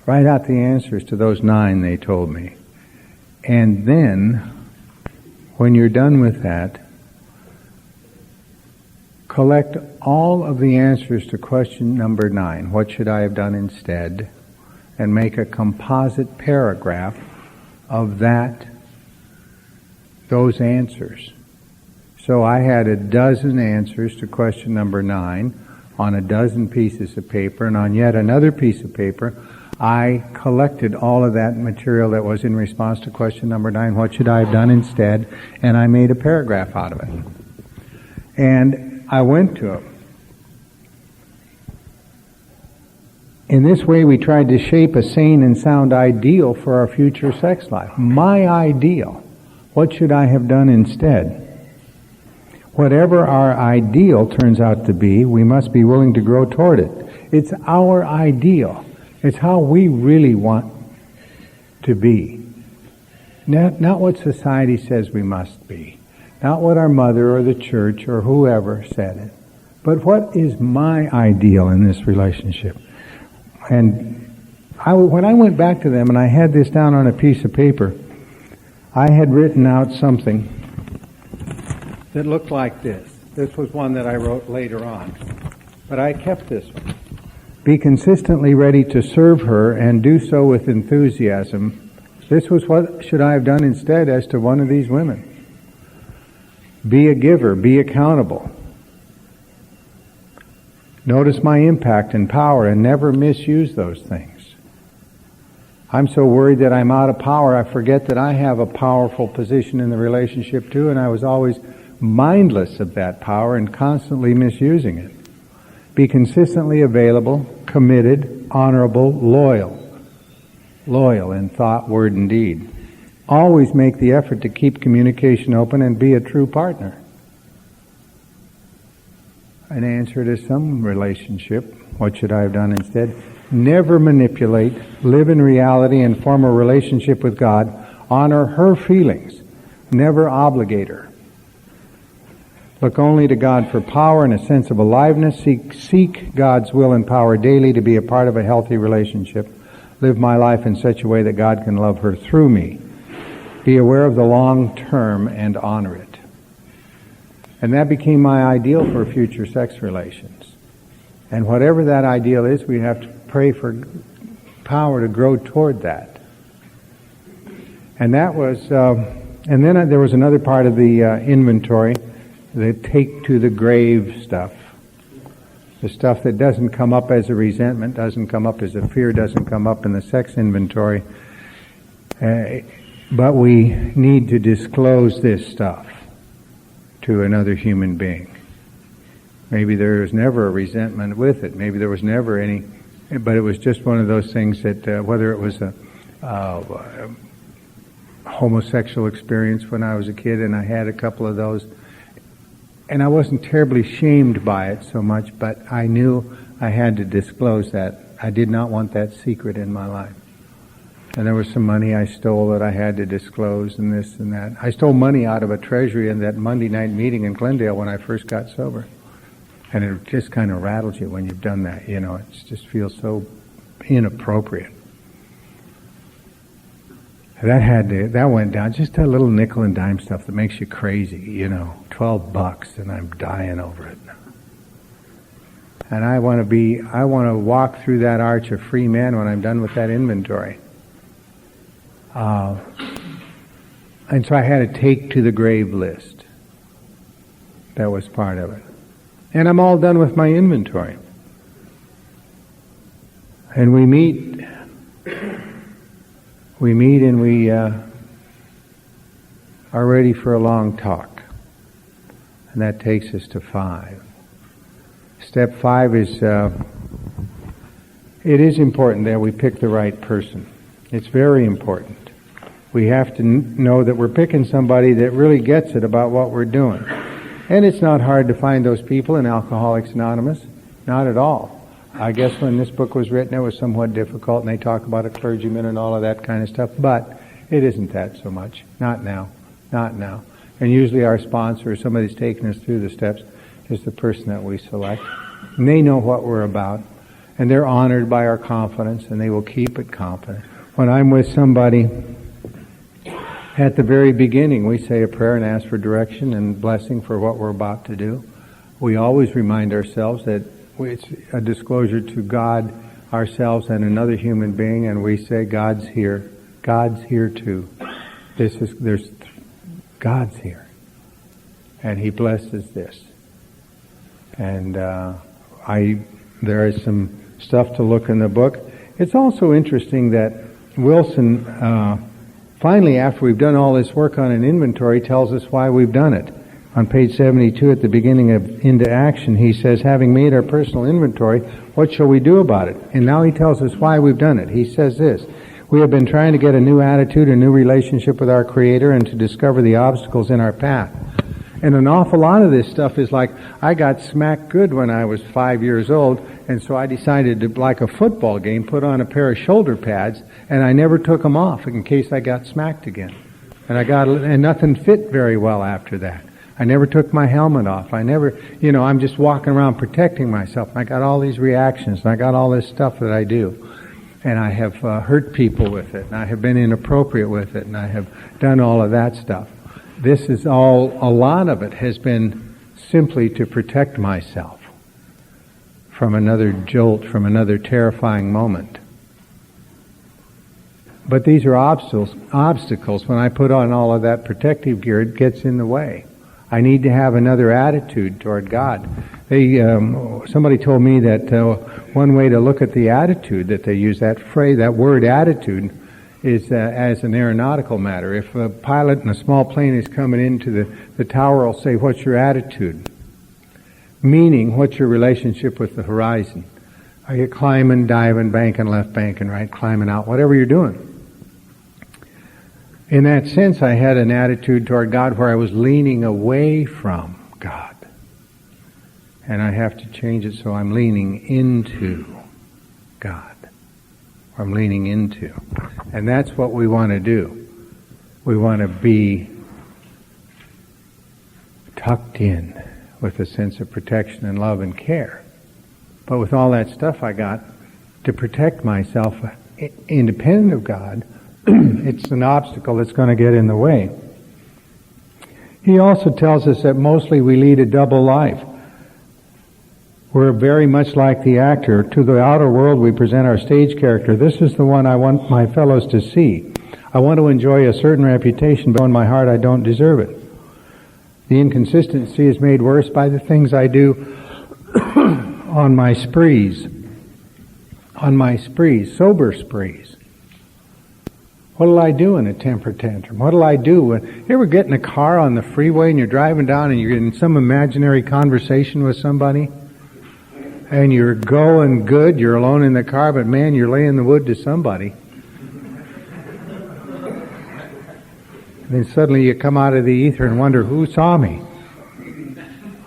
Write out the answers to those 9 they told me. And then, when you're done with that, collect all of the answers to question number 9, what should I have done instead, and make a composite paragraph of those answers. So I had a dozen answers to question number 9 on a dozen pieces of paper, and on yet another piece of paper, I collected all of that material that was in response to question number 9, what should I have done instead, and I made a paragraph out of it. And I went to him. In this way, we tried to shape a sane and sound ideal for our future sex life. My ideal. What should I have done instead? Whatever our ideal turns out to be, we must be willing to grow toward it. It's our ideal. It's how we really want to be. Not what society says we must be. Not what our mother or the church or whoever said it. But what is my ideal in this relationship? And when I went back to them and I had this down on a piece of paper, I had written out something that looked like this. This was one that I wrote later on. But I kept this one. Be consistently ready to serve her and do so with enthusiasm. This was what should I have done instead as to one of these women. Be a giver. Be accountable. Notice my impact and power and never misuse those things. I'm so worried that I'm out of power, I forget that I have a powerful position in the relationship too, and I was always mindless of that power and constantly misusing it. Be consistently available, committed, honorable, loyal. Loyal in thought, word, and deed. Always make the effort to keep communication open and be a true partner. An answer to some relationship, what should I have done instead? Never manipulate, live in reality and form a relationship with God. Honor her feelings. Never obligate her. Look only to God for power and a sense of aliveness. Seek God's will and power daily to be a part of a healthy relationship. Live my life in such a way that God can love her through me. Be aware of the long term and honor it. And that became my ideal for future sex relations. And whatever that ideal is, we have to pray for power to grow toward that. And that was, and then there was another part of the inventory, the take to the grave stuff. The stuff that doesn't come up as a resentment, doesn't come up as a fear, doesn't come up in the sex inventory. But we need to disclose this stuff to another human being. Maybe there was never a resentment with it. Maybe there was never any, but it was just one of those things that whether it was a homosexual experience when I was a kid, and I had a couple of those, and I wasn't terribly shamed by it so much, but I knew I had to disclose that. I did not want that secret in my life. And there was some money I stole that I had to disclose, and this and that. I stole money out of a treasury in that Monday night meeting in Glendale when I first got sober. And it just kind of rattles you when you've done that, you know. It just feels so inappropriate. That went down, just a little nickel and dime stuff that makes you crazy, you know. $12, and I'm dying over it. And I want to walk through that arch of free men when I'm done with that inventory. And so I had a take to the grave list. That was part of it. And I'm all done with my inventory. And we meet and we are ready for a long talk. And that takes us to 5. Step 5 is, it is important that we pick the right person. It's very important. We have to know that we're picking somebody that really gets it about what we're doing. And it's not hard to find those people in Alcoholics Anonymous. Not at all. I guess when this book was written, it was somewhat difficult, and they talk about a clergyman and all of that kind of stuff. But it isn't that so much. Not now. Not now. And usually our sponsor, or somebody who's taken us through the steps, is the person that we select. And they know what we're about. And they're honored by our confidence, and they will keep it confident. When I'm with somebody, at the very beginning, we say a prayer and ask for direction and blessing for what we're about to do. We always remind ourselves that it's a disclosure to God, ourselves, and another human being, and we say, God's here. God's here too. God's here. And He blesses this. And there is some stuff to look in the book. It's also interesting that Wilson, finally, after we've done all this work on an inventory, tells us why we've done it. On page 72, at the beginning of Into Action, he says, having made our personal inventory, what shall we do about it? And now he tells us why we've done it. He says this, we have been trying to get a new attitude, a new relationship with our Creator, and to discover the obstacles in our path. And an awful lot of this stuff is like, I got smacked good when I was 5 years old, and so I decided to, like a football game, put on a pair of shoulder pads, and I never took them off in case I got smacked again. And nothing fit very well after that. I never took my helmet off. I'm just walking around protecting myself. And I got all these reactions, and I got all this stuff that I do. And I have hurt people with it, and I have been inappropriate with it, and I have done all of that stuff. This is all, a lot of it has been simply to protect myself from another jolt, from another terrifying moment. But these are obstacles. When I put on all of that protective gear, it gets in the way. I need to have another attitude toward God. Somebody told me that one way to look at the attitude that they use, that phrase, that word attitude, is as an aeronautical matter. If a pilot in a small plane is coming into the tower, will say, what's your attitude? Meaning, what's your relationship with the horizon? Are you climbing, diving, banking left, banking right, climbing out, whatever you're doing? In that sense, I had an attitude toward God where I was leaning away from God. And I have to change it so I'm leaning into God. I'm leaning into. And that's what we want to do. We want to be tucked in with a sense of protection and love and care. But with all that stuff I got to protect myself independent of God, it's an obstacle that's going to get in the way. He also tells us that mostly we lead a double life. We're very much like the actor. To the outer world we present our stage character. This is the one I want my fellows to see. I want to enjoy a certain reputation, but in my heart I don't deserve it. The inconsistency is made worse by the things I do on my sprees. Sober sprees. What'll I do in a temper tantrum? What'll I do when you ever get in a car on the freeway and you're driving down and you're in some imaginary conversation with somebody? And you're going good, you're alone in the car, but man, you're laying the wood to somebody. And then suddenly you come out of the ether and wonder, who saw me?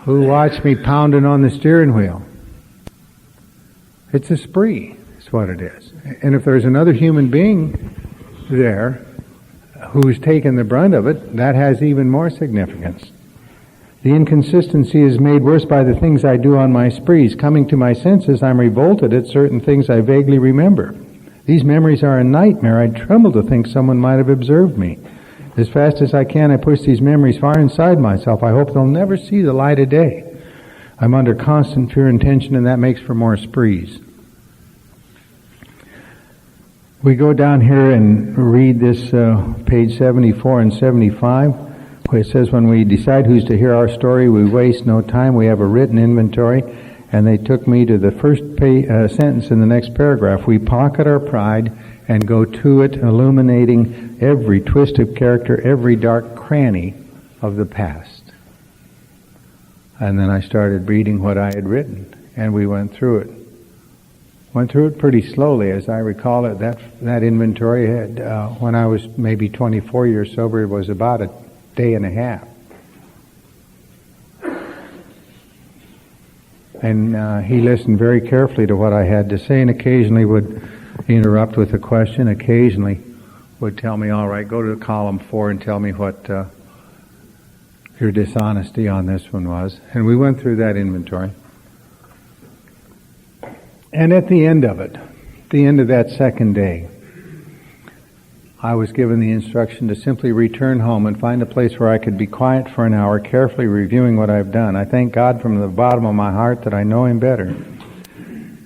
Who watched me pounding on the steering wheel? It's a spree, is what it is. And if there's another human being there who's taken the brunt of it, that has even more significance. The inconsistency is made worse by the things I do on my sprees. Coming to my senses, I'm revolted at certain things I vaguely remember. These memories are a nightmare. I tremble to think someone might have observed me. As fast as I can, I push these memories far inside myself. I hope they'll never see the light of day. I'm under constant fear and tension, and that makes for more sprees. We go down here and read this page 74 and 75, where it says, when we decide who's to hear our story, we waste no time. We have a written inventory. And they took me to the first sentence in the next paragraph. We pocket our pride and go to it, illuminating every twist of character, every dark cranny of the past. And then I started reading what I had written, and we went through it. Went through it pretty slowly, as I recall it. That inventory had, when I was maybe 24 years sober, it was about a day and a half. And he listened very carefully to what I had to say, and occasionally would interrupt with a question, occasionally would tell me, all right, go to column 4 and tell me what your dishonesty on this one was. And we went through that inventory. And at the end of it, the end of that second day, I was given the instruction to simply return home and find a place where I could be quiet for an hour, carefully reviewing what I've done. I thank God from the bottom of my heart that I know Him better.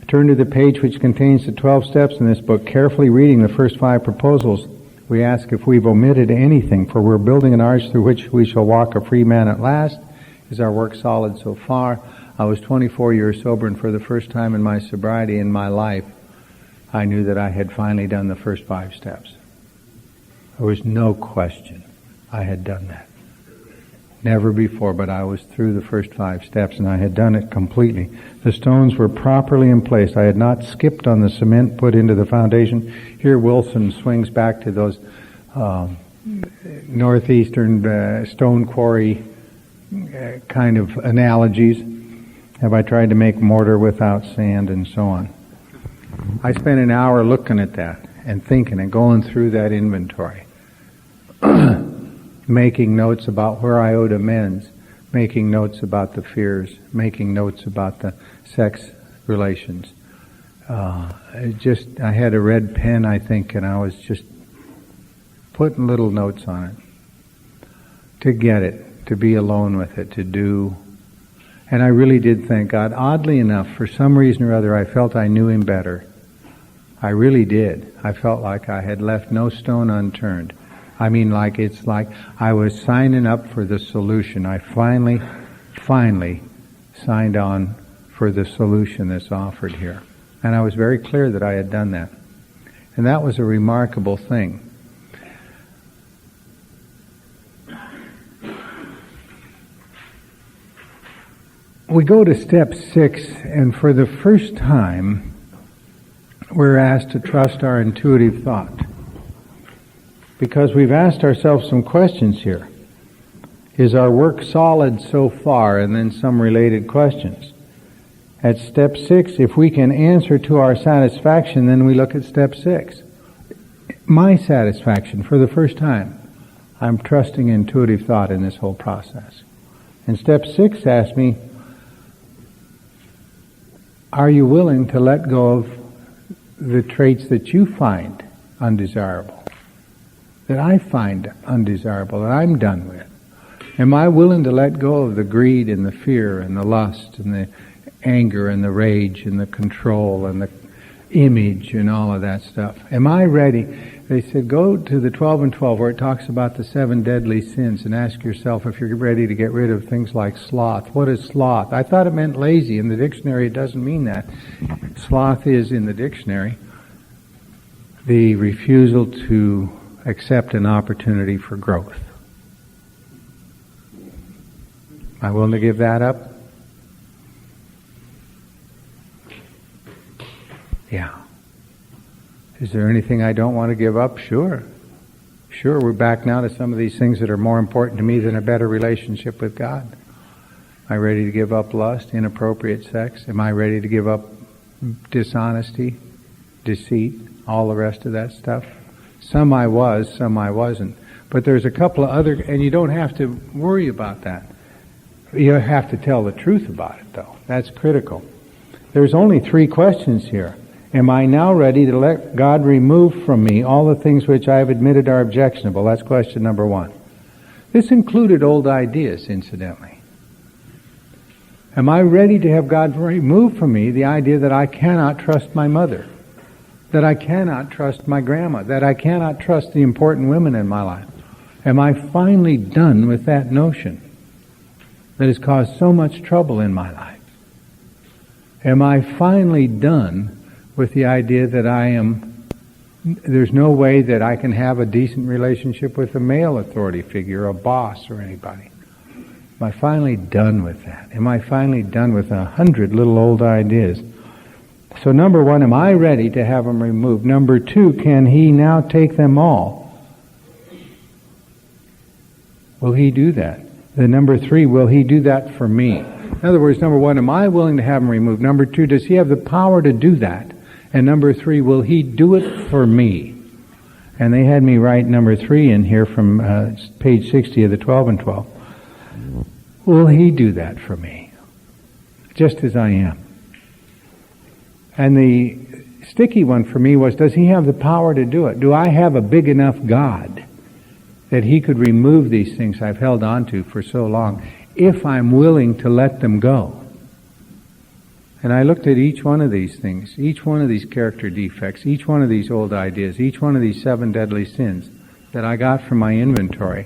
Turn to the page which contains the 12 steps in this book, carefully reading the first 5 proposals. We ask if we've omitted anything, for we're building an arch through which we shall walk a free man at last. Is our work solid so far? I was 24 years sober, and for the first time in my sobriety in my life, I knew that I had finally done the first 5 steps. There was no question I had done that. Never before, but I was through the first 5 steps, and I had done it completely. The stones were properly in place. I had not skipped on the cement put into the foundation. Here Wilson swings back to those northeastern stone quarry kind of analogies. Have I tried to make mortar without sand and so on? I spent an hour looking at that and thinking and going through that inventory. Making notes about where I owed amends, making notes about the fears, making notes about the sex relations. I had a red pen, I think, and I was just putting little notes on it. To get it, to be alone with it, to do. And I really did thank God. Oddly enough, for some reason or other, I felt I knew Him better. I really did. I felt like I had left no stone unturned. I mean, it's like I was signing up for the solution. I finally signed on for the solution that's offered here. And I was very clear that I had done that. And that was a remarkable thing. We go to step 6, and for the first time, we're asked to trust our intuitive thought. Because we've asked ourselves some questions here. Is our work solid so far? And then some related questions. At step 6, if we can answer to our satisfaction, then we look at step 6. My satisfaction, for the first time, I'm trusting intuitive thought in this whole process. And step 6 asks me, are you willing to let go of the traits that you find undesirable? That I find undesirable, that I'm done with? Am I willing to let go of the greed and the fear and the lust and the anger and the rage and the control and the image and all of that stuff? Am I ready? They said, go to the 12 and 12 where it talks about the 7 deadly sins and ask yourself if you're ready to get rid of things like sloth. What is sloth? I thought it meant lazy. In the dictionary it doesn't mean that. Sloth is, in the dictionary, the refusal to accept an opportunity for growth. Am I willing to give that up? Yeah. Is there anything I don't want to give up? Sure. Sure, we're back now to some of these things that are more important to me than a better relationship with God. Am I ready to give up lust, inappropriate sex? Am I ready to give up dishonesty, deceit, all the rest of that stuff? Some I was, some I wasn't. But there's a couple of other, and you don't have to worry about that. You have to tell the truth about it, though. That's critical. There's only 3 questions here. Am I now ready to let God remove from me all the things which I have admitted are objectionable? That's question number 1. This included old ideas, incidentally. Am I ready to have God remove from me the idea that I cannot trust my mother? That I cannot trust my grandma, that I cannot trust the important women in my life? Am I finally done with that notion that has caused so much trouble in my life? Am I finally done with the idea that there's no way that I can have a decent relationship with a male authority figure, a boss or anybody? Am I finally done with that? Am I finally done with 100 little old ideas? So number 1, am I ready to have them removed? Number 2, can He now take them all? Will He do that? Then number 3, will He do that for me? In other words, number 1, am I willing to have them removed? Number 2, does He have the power to do that? And number 3, will He do it for me? And they had me write number 3 in here from page 60 of the 12 and 12. Will He do that for me? Just as I am. And the sticky one for me was, does he have the power to do it? Do I have a big enough God that he could remove these things I've held on to for so long if I'm willing to let them go? And I looked at each one of these things, each one of these character defects, each one of these old ideas, each one of these 7 deadly sins that I got from my inventory.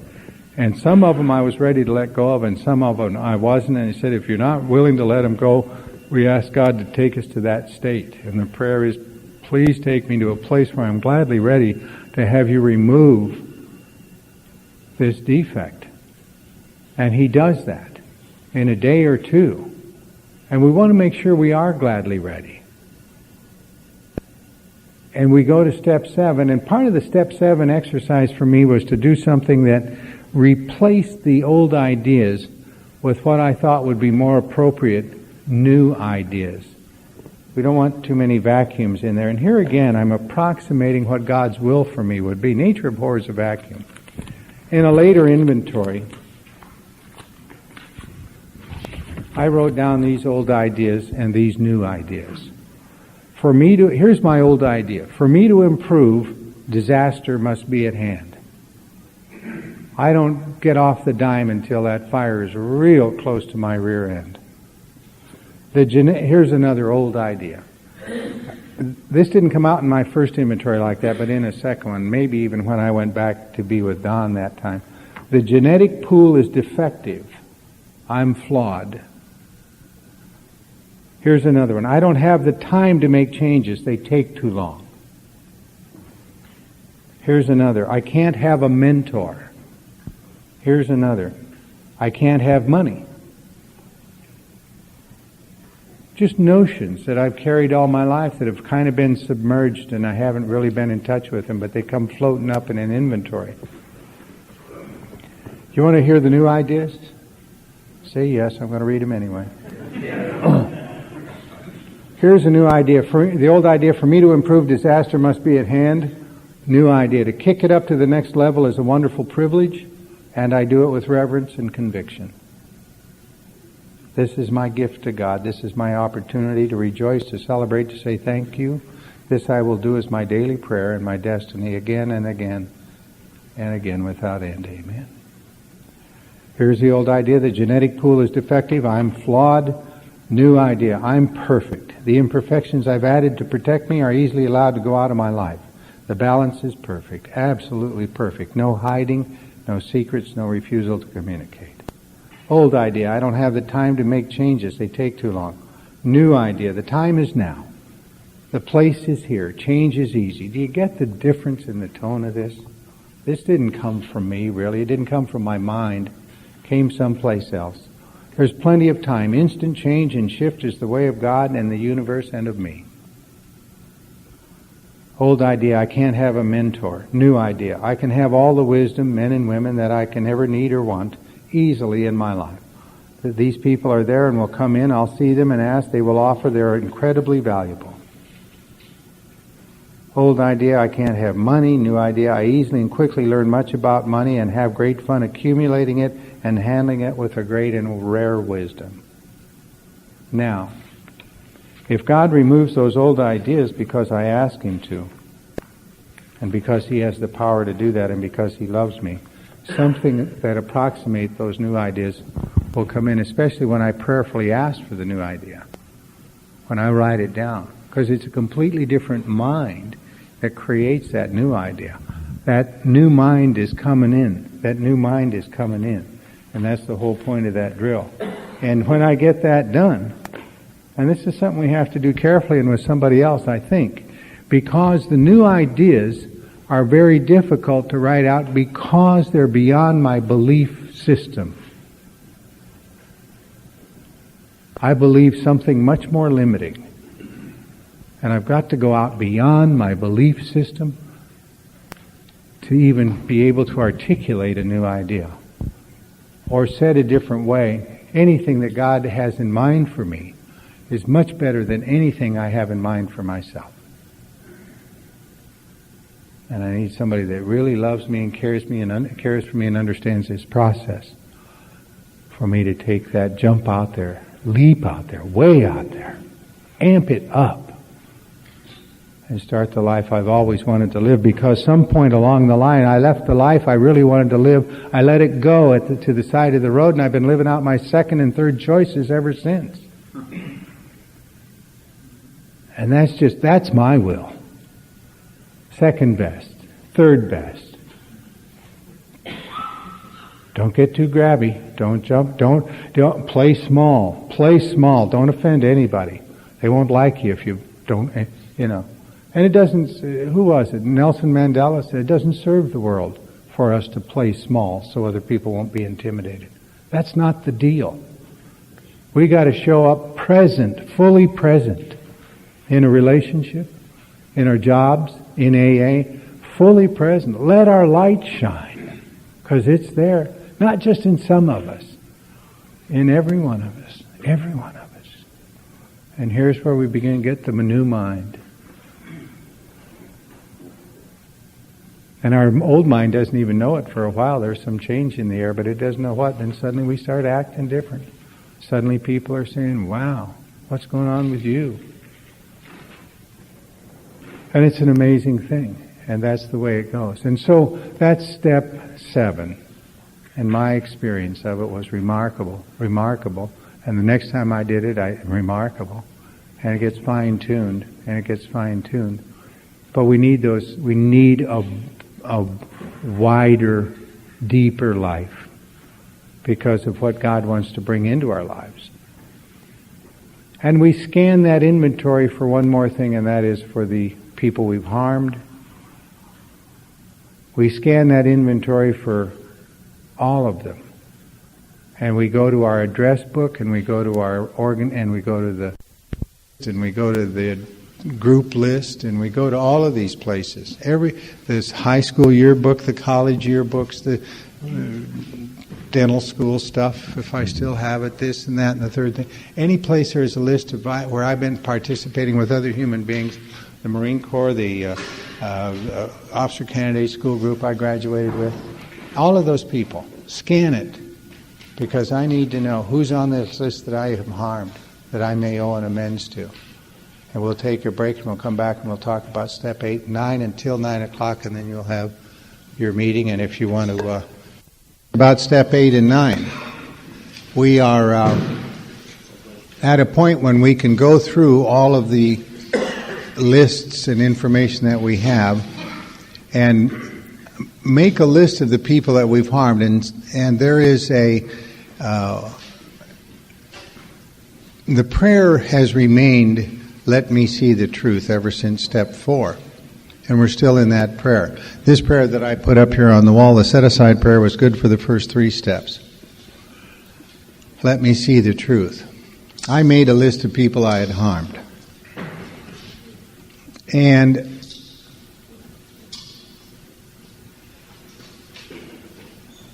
And some of them I was ready to let go of, and some of them I wasn't. And he said, if you're not willing to let them go, we ask God to take us to that state. And the prayer is, please take me to a place where I'm gladly ready to have you remove this defect. And he does that in a day or two. And we want to make sure we are gladly ready. And we go to step 7, and part of the step 7 exercise for me was to do something that replaced the old ideas with what I thought would be more appropriate new ideas. We don't want too many vacuums in there. And here again, I'm approximating what God's will for me would be. Nature abhors a vacuum. In a later inventory, I wrote down these old ideas and these new ideas. Here's my old idea. For me to improve, disaster must be at hand. I don't get off the dime until that fire is real close to my rear end. Here's another old idea. This didn't come out in my first inventory like that, but in a second one, maybe even when I went back to be with Don that time. The genetic pool is defective. I'm flawed. Here's another one. I don't have the time to make changes. They take too long. Here's another. I can't have a mentor. Here's another. I can't have money. Just notions that I've carried all my life that have kind of been submerged and I haven't really been in touch with them, but they come floating up in an inventory. You want to hear the new ideas? Say yes, I'm going to read them anyway. Here's a new idea. The old idea, for me to improve, disaster must be at hand. New idea. To kick it up to the next level is a wonderful privilege, and I do it with reverence and conviction. This is my gift to God. This is my opportunity to rejoice, to celebrate, to say thank you. This I will do as my daily prayer and my destiny again and again and again without end. Amen. Here's the old idea. The genetic pool is defective. I'm flawed. New idea. I'm perfect. The imperfections I've added to protect me are easily allowed to go out of my life. The balance is perfect. Absolutely perfect. No hiding, no secrets, no refusal to communicate. Old idea. I don't have the time to make changes. They take too long. New idea. The time is now. The place is here. Change is easy. Do you get the difference in the tone of this? This didn't come from me, really. It didn't come from my mind. It came someplace else. There's plenty of time. Instant change and shift is the way of God and the universe and of me. Old idea, I can't have a mentor. New idea, I can have all the wisdom, men and women, that I can ever need or want easily in my life. That these people are there and will come in, I'll see them and ask, they will offer, they're incredibly valuable. Old idea, I can't have money. New idea, I easily and quickly learn much about money and have great fun accumulating it and handling it with a great and rare wisdom. Now, if God removes those old ideas because I ask Him to, and because He has the power to do that, and because He loves me, something that approximates those new ideas will come in, especially when I prayerfully ask for the new idea, when I write it down, because it's a completely different mind that creates that new idea. That new mind is coming in. That new mind is coming in. And that's the whole point of that drill. And when I get that done, and this is something we have to do carefully and with somebody else, I think, because the new ideas are very difficult to write out because they're beyond my belief system. I believe something much more limiting. And I've got to go out beyond my belief system to even be able to articulate a new idea. Or said a different way, anything that God has in mind for me is much better than anything I have in mind for myself. And I need somebody that really loves me and cares for me and understands this process for me to take that jump out there, leap out there, way out there, amp it up, and start the life I've always wanted to live, because some point along the line I left the life I really wanted to live. I let it go to the side of the road, and I've been living out my second and third choices ever since. And that's my will. Second best. Third best. Don't get too grabby. Don't jump. Don't play small. Play small. Don't offend anybody. They won't like you if you don't, And it doesn't, who was it? Nelson Mandela said, it doesn't serve the world for us to play small so other people won't be intimidated. That's not the deal. We got to show up present, fully present, in a relationship, in our jobs, in AA, fully present. Let our light shine, because it's there, not just in some of us, in every one of us, every one of us. And here's where we begin to get the new mind. And our old mind doesn't even know it for a while. There's some change in the air, but it doesn't know what. Then suddenly we start acting different. Suddenly people are saying, wow, what's going on with you? And it's an amazing thing. And that's the way it goes. And so that's step 7. And my experience of it was remarkable. And the next time I did it, remarkable. And it gets fine-tuned. But we need a wider, deeper life because of what God wants to bring into our lives. And we scan that inventory for one more thing, and that is for the people we've harmed. We scan that inventory for all of them. And we go to our address book, and we go to our organ, and we go to the group list, and we go to all of these places. This high school yearbook, the college yearbooks, the dental school stuff, if I still have it, this and that and the third thing. Any place there's a list of where I've been participating with other human beings, the Marine Corps, the officer candidate school group I graduated with, all of those people, scan it, because I need to know who's on this list that I have harmed, that I may owe an amends to. And we'll take a break and we'll come back and we'll talk about step 8 and 9 until 9 o'clock, and then you'll have your meeting. And if you want to, about step 8 and 9, we are at a point when we can go through all of the lists and information that we have and make a list of the people that we've harmed. And there is the prayer has remained, let me see the truth, ever since step 4. And we're still in that prayer. This prayer that I put up here on the wall, the set-aside prayer, was good for the first 3 steps. Let me see the truth. I made a list of people I had harmed. And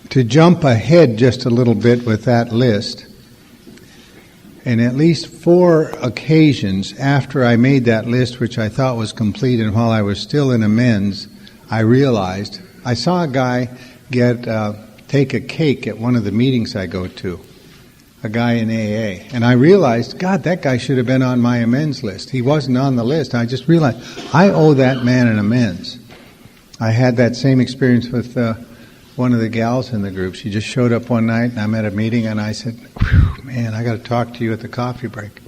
to jump ahead just a little bit with that list, and at least 4 occasions after I made that list, which I thought was complete, and while I was still in amends, I realized I saw a guy take a cake at one of the meetings I go to, a guy in AA, and I realized, God, that guy should have been on my amends list. He wasn't on the list. I just realized I owe that man an amends. I had that same experience with one of the gals in the group. She just showed up one night, and I'm at a meeting, and I said, man, I got to talk to you at the coffee break.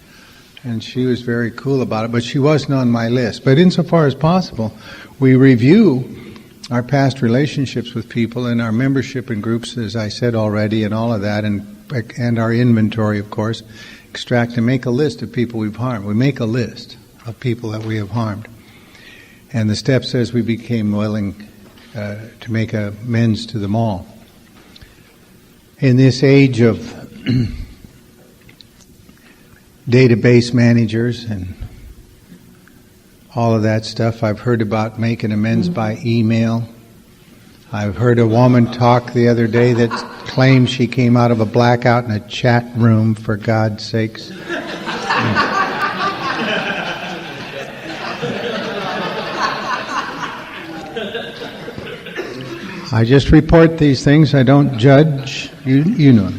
And she was very cool about it, but she wasn't on my list. But insofar as possible, we review our past relationships with people and our membership in groups, as I said already, and all of that, and our inventory, of course, extract and make a list of people we've harmed. We make a list of people that we have harmed. And the step says we became willing to make amends to them all. In this age of database managers and all of that stuff, I've heard about making amends by email. I've heard a woman talk the other day that claimed she came out of a blackout in a chat room, for God's sakes. I just report these things. I don't judge. You know.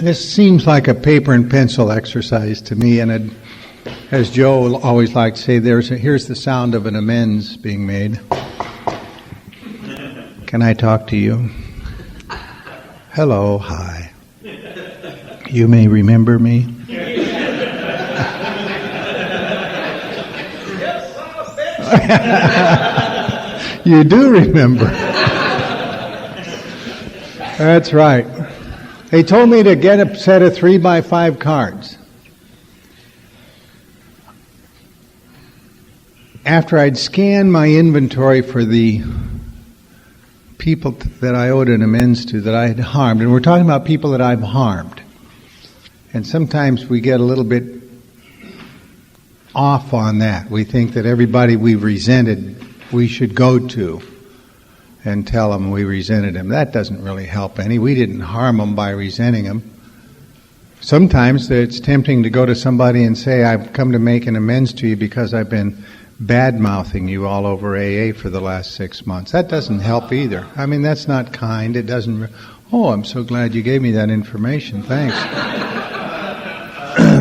This seems like a paper and pencil exercise to me, and as Joe always likes to say, here's the sound of an amends being made. Can I talk to you? Hello, hi. You may remember me. You do remember. That's right. They told me to get a set of 3x5 cards. After I'd scanned my inventory for the people that I owed an amends to, that I had harmed, and we're talking about people that I've harmed. And sometimes we get a little bit off on that. We think that everybody we've resented, we should go to and tell them we resented them. That doesn't really help any. We didn't harm them by resenting them. Sometimes it's tempting to go to somebody and say, I've come to make an amends to you because I've been bad-mouthing you all over AA for the last 6 months. That doesn't help either. I mean, that's not kind. It doesn't... Oh, I'm so glad you gave me that information. Thanks.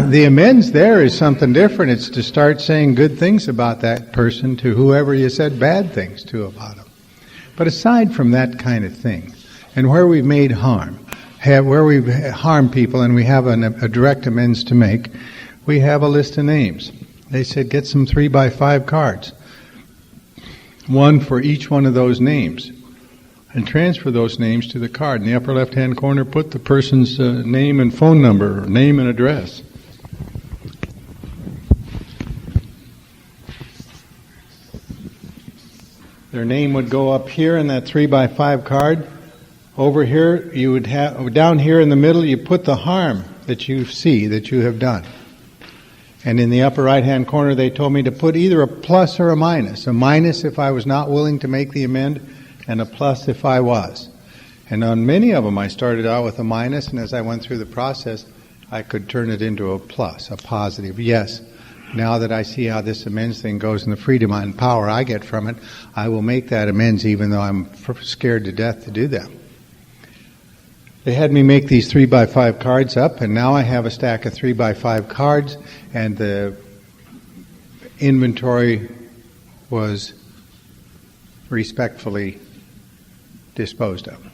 The amends there is something different. It's to start saying good things about that person to whoever you said bad things to about them. But aside from that kind of thing, and where we've made harm, where we've harmed people and we have a direct amends to make, we have a list of names. They said get some 3x5 cards, one for each one of those names, and transfer those names to the card. In the upper left-hand corner, put the person's name and phone number, or name and address. Their name would go up here in that 3x5 card. Over here, you would have, down here in the middle, you put the harm that you see, that you have done. And in the upper right-hand corner, they told me to put either a plus or a minus. A minus if I was not willing to make the amend, and a plus if I was. And on many of them, I started out with a minus, and as I went through the process, I could turn it into a plus, a positive. Yes, now that I see how this amends thing goes and the freedom and power I get from it, I will make that amends even though I'm scared to death to do that. They had me make these 3x5 cards up, and now I have a stack of 3x5 cards, and the inventory was respectfully disposed of.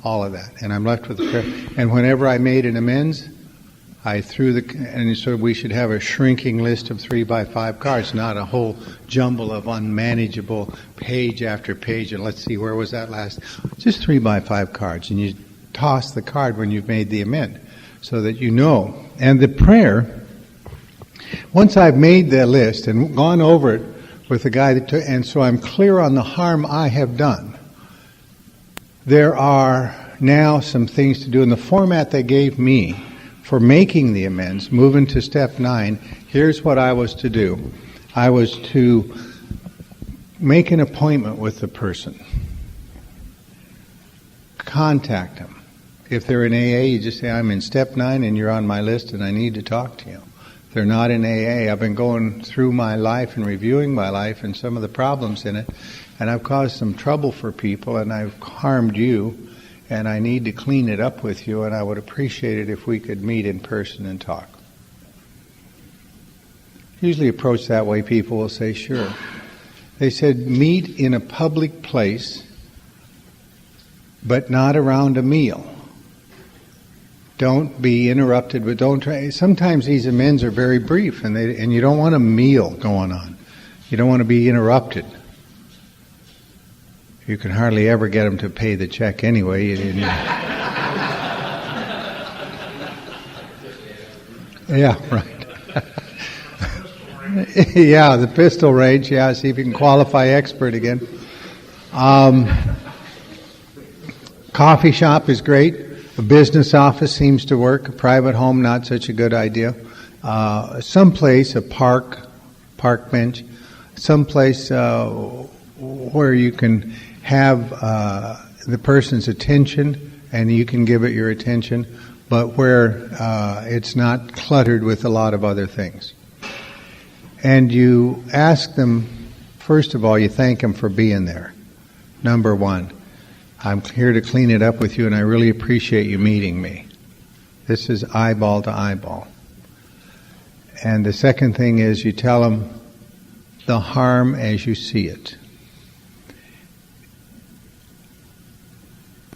All of that. And I'm left with the prayer. And whenever I made an amends, I threw and so we should have a shrinking list of 3x5 cards, not a whole jumble of unmanageable page after page. And let's see, where was that last? Just 3x5 cards. And you toss the card when you've made the amend so that you know. And the prayer, once I've made the list and gone over it with the guy that took, and so I'm clear on the harm I have done, there are now some things to do in the format they gave me for making the amends. Moving to step 9, here's what I was to do. I was to make an appointment with the person. Contact them. If they're in AA, you just say, I'm in step 9 and you're on my list and I need to talk to you. If they're not in AA, I've been going through my life and reviewing my life and some of the problems in it, and I've caused some trouble for people and I've harmed you, and I need to clean it up with you, and I would appreciate it if we could meet in person and talk. Usually approach that way, people will say, sure. They said, meet in a public place, but not around a meal. Don't be interrupted, but don't try. Sometimes these amends are very brief, and you don't want a meal going on. You don't want to be interrupted. You can hardly ever get them to pay the check anyway. Yeah, right. Yeah, the pistol range. Yeah, see if you can qualify expert again. Coffee shop is great. A business office seems to work. A private home, not such a good idea. Someplace, a park bench, someplace where you can have the person's attention and you can give it your attention, but where it's not cluttered with a lot of other things. And you ask them, first of all, you thank them for being there. Number 1, I'm here to clean it up with you and I really appreciate you meeting me. This is eyeball to eyeball. And the second thing is you tell them the harm as you see it.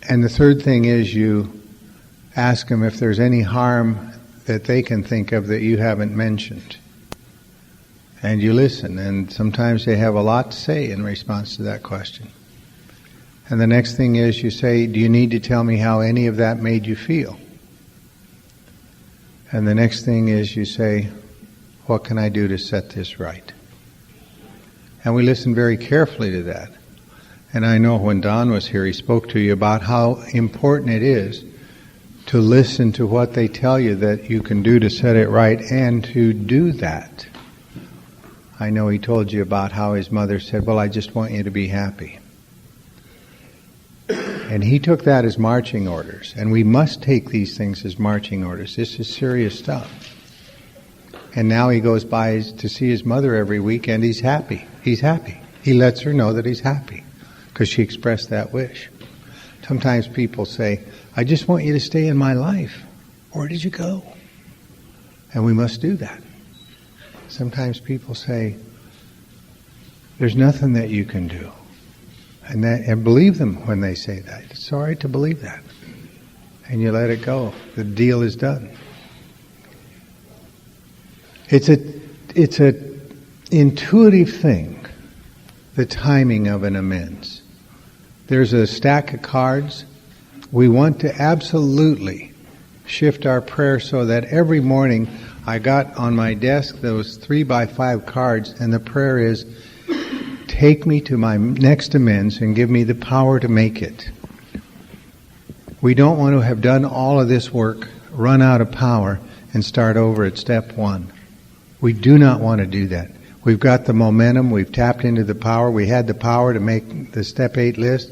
And the third thing is you ask them if there's any harm that they can think of that you haven't mentioned. And you listen, and sometimes they have a lot to say in response to that question. And the next thing is you say, do you need to tell me how any of that made you feel? And the next thing is you say, what can I do to set this right? And we listen very carefully to that. And I know when Don was here, he spoke to you about how important it is to listen to what they tell you that you can do to set it right and to do that. I know he told you about how his mother said, well, I just want you to be happy. And he took that as marching orders. And we must take these things as marching orders. This is serious stuff. And now he goes by to see his mother every week and he's happy. He's happy. He lets her know that he's happy because she expressed that wish. Sometimes people say, I just want you to stay in my life. Where did you go? And we must do that. Sometimes people say, there's nothing that you can do. And believe them when they say that. It's all right to believe that. And you let it go. The deal is done. It's a intuitive thing, the timing of an amends. There's a stack of cards. We want to absolutely shift our prayer so that every morning I got on my desk those 3x5 cards, and the prayer is, take me to my next amends and give me the power to make it. We don't want to have done all of this work, run out of power, and start over at step one. We do not want to do that. We've got the momentum, we've tapped into the power, we had the power to make the step 8 list.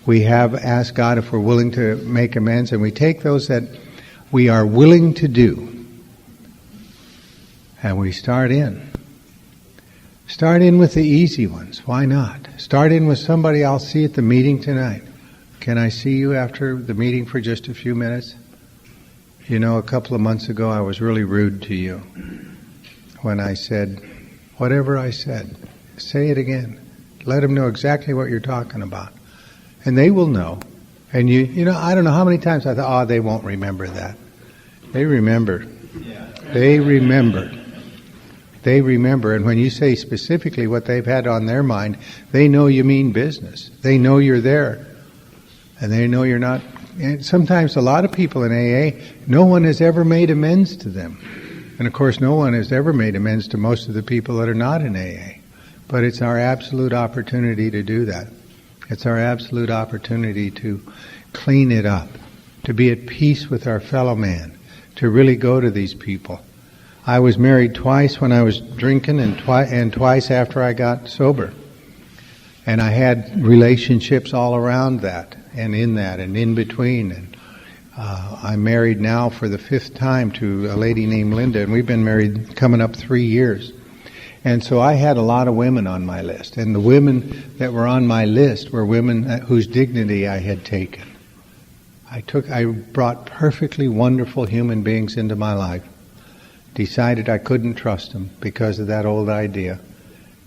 We have asked God if we're willing to make amends, and we take those that we are willing to do, and we start in. Start in with the easy ones. Why not? Start in with somebody I'll see at the meeting tonight. Can I see you after the meeting for just a few minutes? You know, a couple of months ago I was really rude to you when I said, whatever I said, say it again. Let them know exactly what you're talking about. And they will know. And you know, I don't know how many times I thought, they won't remember that. They remember. They remember. They remember, and when you say specifically what they've had on their mind, they know you mean business. They know you're there. And they know you're not. And sometimes a lot of people in AA, no one has ever made amends to them. And of course, no one has ever made amends to most of the people that are not in AA. But it's our absolute opportunity to do that. It's our absolute opportunity to clean it up, to be at peace with our fellow man, to really go to these people. I was married twice when I was drinking and twice after I got sober. And I had relationships all around that and in that and in between. And I'm married now for the 5th time to a lady named Linda, and we've been married coming up 3 years. And so I had a lot of women on my list. And the women that were on my list were women whose dignity I had taken. I brought perfectly wonderful human beings into my life. Decided I couldn't trust them because of that old idea,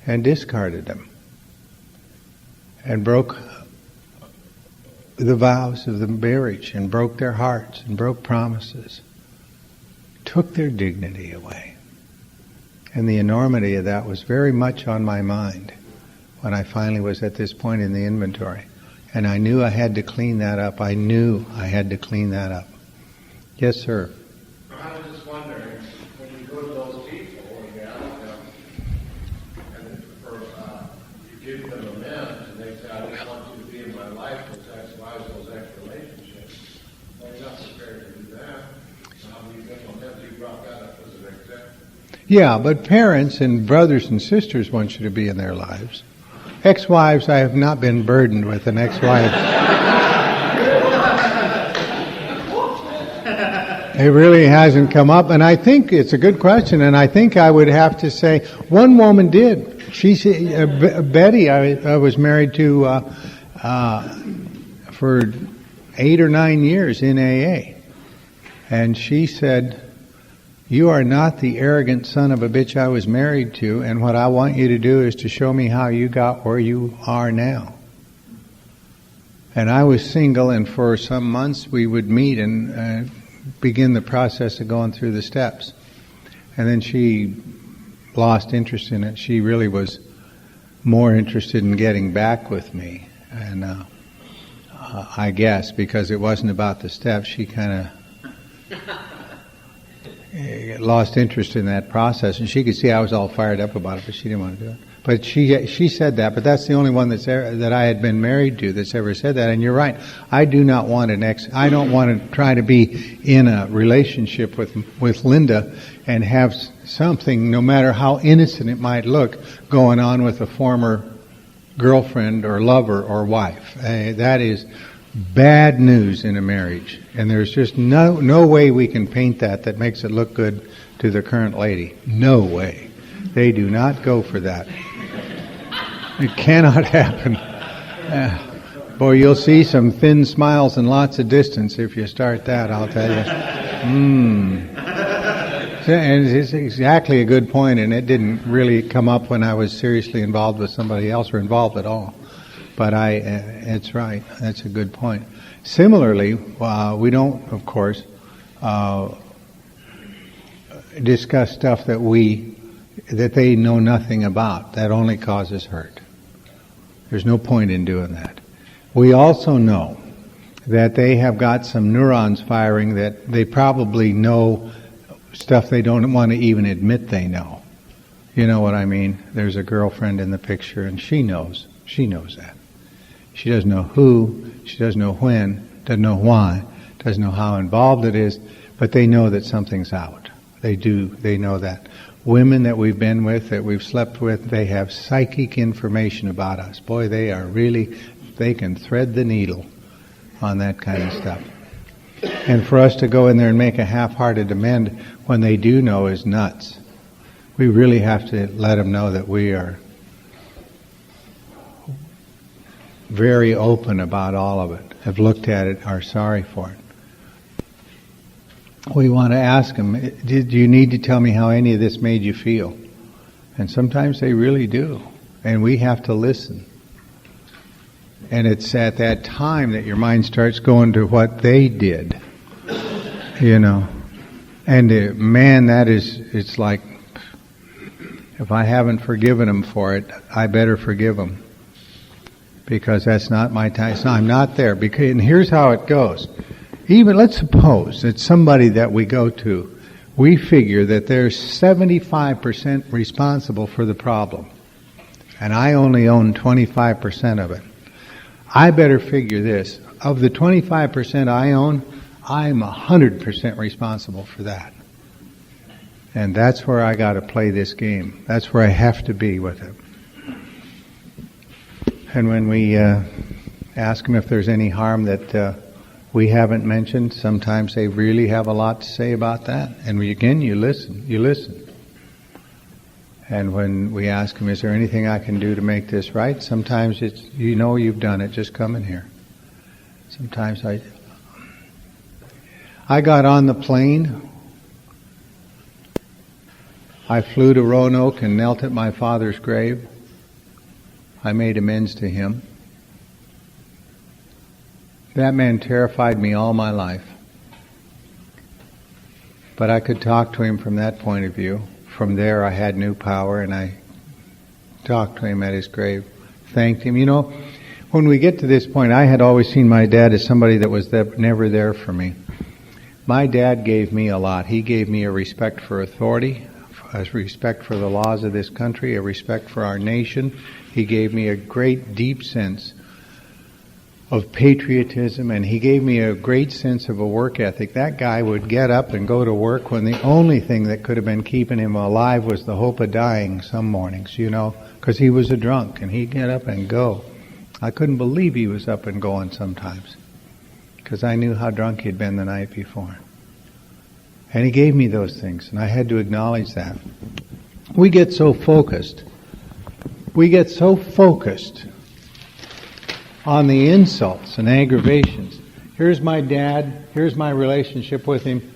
and discarded them, and broke the vows of the marriage, and broke their hearts, and broke promises, took their dignity away. And the enormity of that was very much on my mind when I finally was at this point in the inventory. And I knew I had to clean that up. I knew I had to clean that up. Yes, sir. I was just wondering, when you go to those people, and you give them amends, and they say, I just want you to be in my life, which exercise those extra relationships. Well, you're not prepared to do that. So how do you think you brought that up as an example? Yeah, but parents and brothers and sisters want you to be in their lives. Ex-wives, I have not been burdened with an ex-wife. It really hasn't come up, and I think it's a good question, and I think I would have to say, one woman did. Betty, I was married to for 8 or 9 years in AA. And she said, "You are not the arrogant son of a bitch I was married to, and what I want you to do is to show me how you got where you are now." And I was single, and for some months we would meet and begin the process of going through the steps. And then she lost interest in it. She really was more interested in getting back with me. And I guess because it wasn't about the steps, she kind of lost interest in that process. And she could see I was all fired up about it, but she didn't want to do it. But she said that, but that's the only one that I had been married to that's ever said that. And you're right. I do not want I don't want to try to be in a relationship with Linda and have something, no matter how innocent it might look, going on with a former girlfriend or lover or wife. That is bad news in a marriage. And there's just no way we can paint that makes it look good to the current lady. No way. They do not go for that. It cannot happen. Boy, you'll see some thin smiles and lots of distance if you start that, I'll tell you. And it's exactly a good point, and it didn't really come up when I was seriously involved with somebody else or involved at all. But it's right. That's a good point. Similarly, we don't, of course, discuss stuff that they know nothing about. That only causes hurt. There's no point in doing that. We also know that they have got some neurons firing that they probably know stuff they don't want to even admit they know. You know what I mean? There's a girlfriend in the picture, and she knows. She knows that. She doesn't know who, she doesn't know when, doesn't know why, doesn't know how involved it is, but they know that something's out. They know that. Women that we've been with, that we've slept with, they have psychic information about us. Boy, they can thread the needle on that kind of stuff. And for us to go in there and make a half-hearted amend when they do know is nuts. We really have to let them know that we are very open about all of it, have looked at it, are sorry for it. We want to ask them, do you need to tell me how any of this made you feel? And sometimes they really do. And we have to listen. And it's at that time that your mind starts going to what they did. You know. And man, it's like, if I haven't forgiven them for it, I better forgive them. Because that's not my time. So I'm not there. And here's how it goes. Even let's suppose that somebody that we go to, we figure that they're 75% responsible for the problem. And I only own 25% of it. I better figure this. Of the 25% I own, I'm 100% responsible for that. And that's where I got to play this game. That's where I have to be with it. And when we ask them if there's any harm that we haven't mentioned, sometimes they really have a lot to say about that. And you listen. And when we ask them, is there anything I can do to make this right? Sometimes it's, you've done it, just come in here. Sometimes I got on the plane. I flew to Roanoke and knelt at my father's grave. I made amends to him. That man terrified me all my life. But I could talk to him from that point of view. From there I had new power, and I talked to him at his grave, thanked him. When we get to this point, I had always seen my dad as somebody that was never there for me. My dad gave me a lot. He gave me a respect for authority, a respect for the laws of this country, a respect for our nation. He gave me a great, deep sense of patriotism, and he gave me a great sense of a work ethic. That guy would get up and go to work when the only thing that could have been keeping him alive was the hope of dying some mornings, because he was a drunk, and he'd get up and go. I couldn't believe he was up and going sometimes, because I knew how drunk he'd been the night before. And he gave me those things, and I had to acknowledge that. We get so focused on the insults and aggravations. Here's my dad, here's my relationship with him,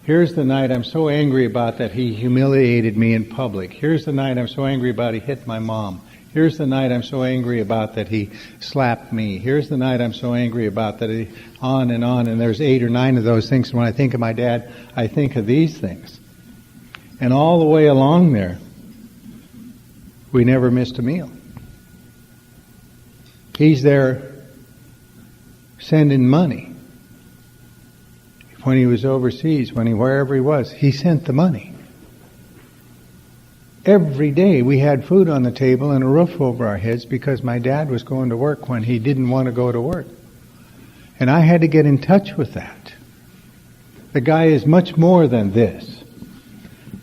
Here's the night I'm so angry about that he humiliated me in public. Here's the night I'm so angry about he hit my mom. Here's the night I'm so angry about that he slapped me. Here's the night I'm so angry about that he, on, and there's 8 or 9 of those things. And when I think of my dad, I think of these things. And all the way along there, we never missed a meal. He's there sending money. When he was overseas, wherever he was, he sent the money. Every day we had food on the table and a roof over our heads because my dad was going to work when he didn't want to go to work. And I had to get in touch with that. The guy is much more than this.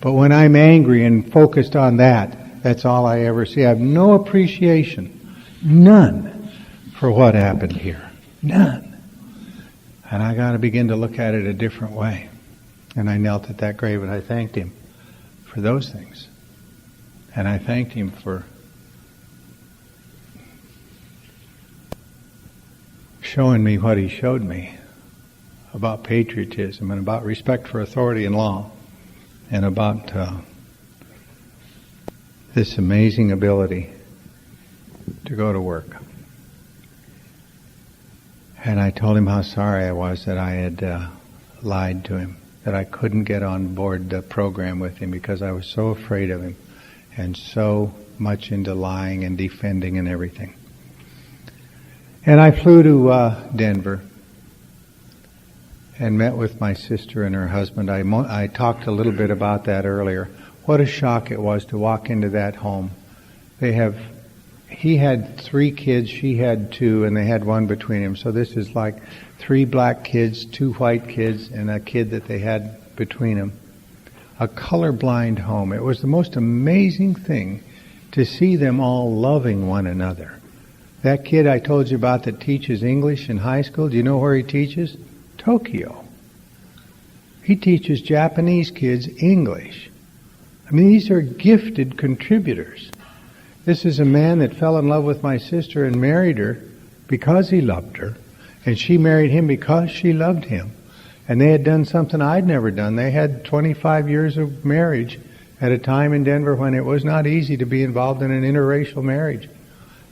But when I'm angry and focused on that, that's all I ever see. I have no appreciation, none, for what happened here. None. And I got to begin to look at it a different way. And I knelt at that grave and I thanked him for those things. And I thanked him for showing me what he showed me about patriotism and about respect for authority and law and about this amazing ability to go to work. And I told him how sorry I was that I had lied to him, that I couldn't get on board the program with him because I was so afraid of him and so much into lying and defending and everything. And I flew to Denver and met with my sister and her husband. I talked a little bit about that earlier. What a shock it was to walk into that home. He had 3 kids, she had 2, and they had 1 between them. So this is like 3 black kids, 2 white kids, and a kid that they had between them. A colorblind home. It was the most amazing thing to see them all loving one another. That kid I told you about that teaches English in high school, do you know where he teaches? Tokyo. He teaches Japanese kids English. I mean, these are gifted contributors. This is a man that fell in love with my sister and married her because he loved her, and she married him because she loved him. And they had done something I'd never done. They had 25 years of marriage at a time in Denver when it was not easy to be involved in an interracial marriage.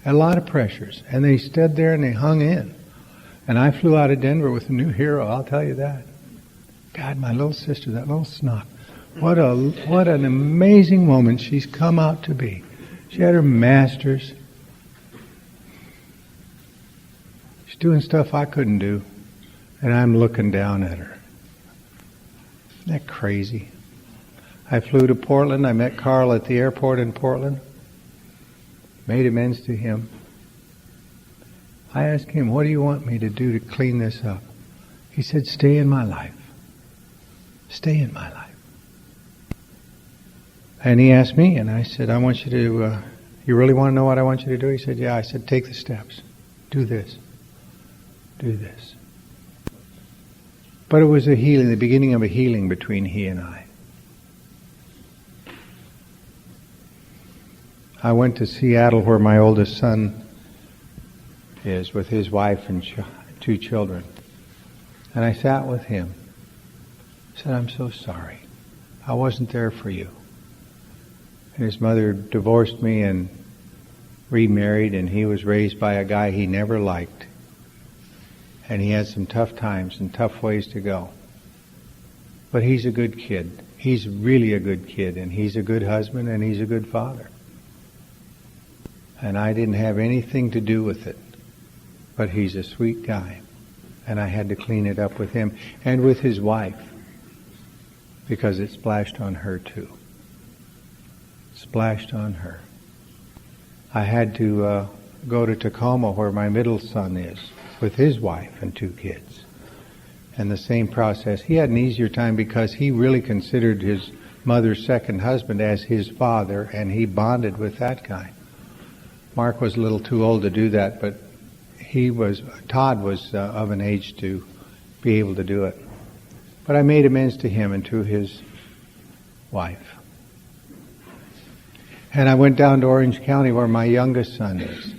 A lot of pressures. And they stood there and they hung in. And I flew out of Denver with a new hero, I'll tell you that. God, my little sister, that little snot. What an amazing woman she's come out to be. She had her master's. She's doing stuff I couldn't do. And I'm looking down at her. Isn't that crazy? I flew to Portland. I met Carl at the airport in Portland. Made amends to him. I asked him, what do you want me to do to clean this up? He said, stay in my life. Stay in my life. And he asked me, and I said, I want you to, you really want to know what I want you to do? He said, yeah. I said, take the steps. Do this. Do this. But it was a healing, the beginning of a healing between he and I. I went to Seattle where my oldest son is with his wife and 2 children. And I sat with him. I said, I'm so sorry. I wasn't there for you. And his mother divorced me and remarried, and he was raised by a guy he never liked. And he had some tough times and tough ways to go. But he's a good kid. He's really a good kid, and he's a good husband, and he's a good father. And I didn't have anything to do with it. But he's a sweet guy. And I had to clean it up with him and with his wife. Because it splashed on her too. Splashed on her. I had to go to Tacoma where my middle son is with his wife and 2 kids. And the same process. He had an easier time because he really considered his mother's second husband as his father, and he bonded with that guy. Mark was a little too old to do that, but Todd was of an age to be able to do it. But I made amends to him and to his wife. And I went down to Orange County where my youngest son is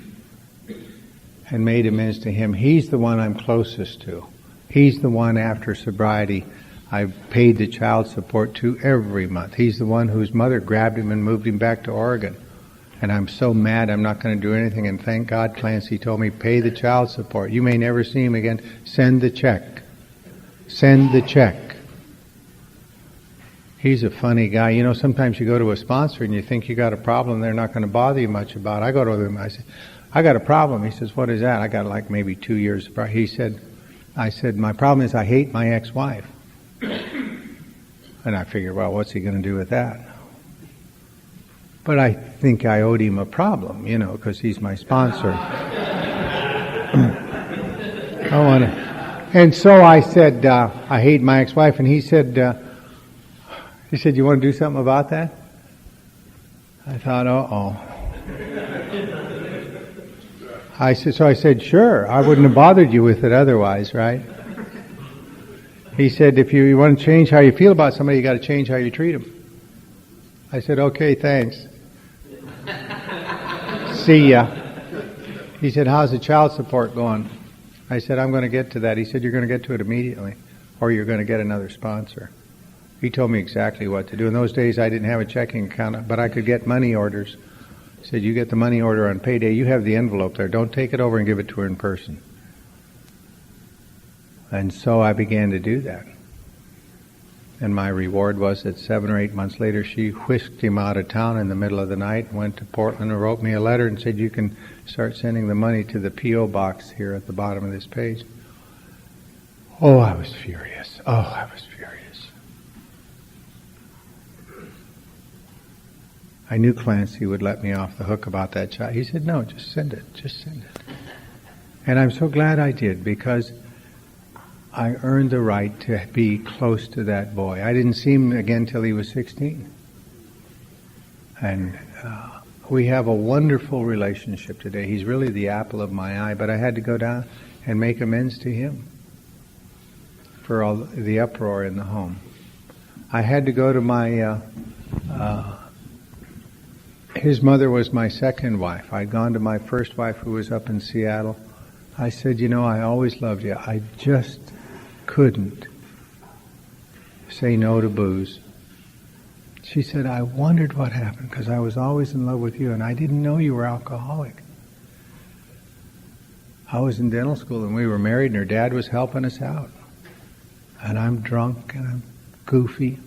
and made amends to him. He's the one I'm closest to. He's the one after sobriety I paid the child support to every month. He's the one whose mother grabbed him and moved him back to Oregon. And I'm so mad I'm not going to do anything. And thank God Clancy told me, pay the child support. You may never see him again. Send the check. Send the check. He's a funny guy. You know, sometimes you go to a sponsor and you think you got a problem they're not going to bother you much about. I go to him, I say, I got a problem. He says, what is that? I got like maybe 2 years. I said, my problem is I hate my ex-wife. And I figured, well, what's he going to do with that? But I think I owed him a problem, you know, because he's my sponsor. And so I said, I hate my ex-wife, and he said, you want to do something about that? I thought, uh-oh. I said, sure. I wouldn't have bothered you with it otherwise, right? He said, if you want to change how you feel about somebody, you got to change how you treat them. I said, okay, thanks. See ya. He said, how's the child support going? I said, I'm going to get to that. He said, you're going to get to it immediately, or you're going to get another sponsor. He told me exactly what to do. In those days, I didn't have a checking account, but I could get money orders. He said, you get the money order on payday. You have the envelope there. Don't take it over and give it to her in person. And so I began to do that. And my reward was that 7 or 8 months later, she whisked him out of town in the middle of the night, went to Portland and wrote me a letter and said, you can start sending the money to the P.O. box here at the bottom of this page. Oh, I was furious. I knew Clancy would let me off the hook about that child. He said, no, just send it. And I'm so glad I did, because I earned the right to be close to that boy. I didn't see him again till he was 16. And we have a wonderful relationship today. He's really the apple of my eye, but I had to go down and make amends to him for all the uproar in the home. I had to go to my... his mother was my second wife. I'd gone to my first wife, who was up in Seattle. I said, you know, I always loved you. I just couldn't say no to booze. She said, I wondered what happened, because I was always in love with you, and I didn't know you were alcoholic. I was in dental school, and we were married, and her dad was helping us out. And I'm drunk, and I'm goofy.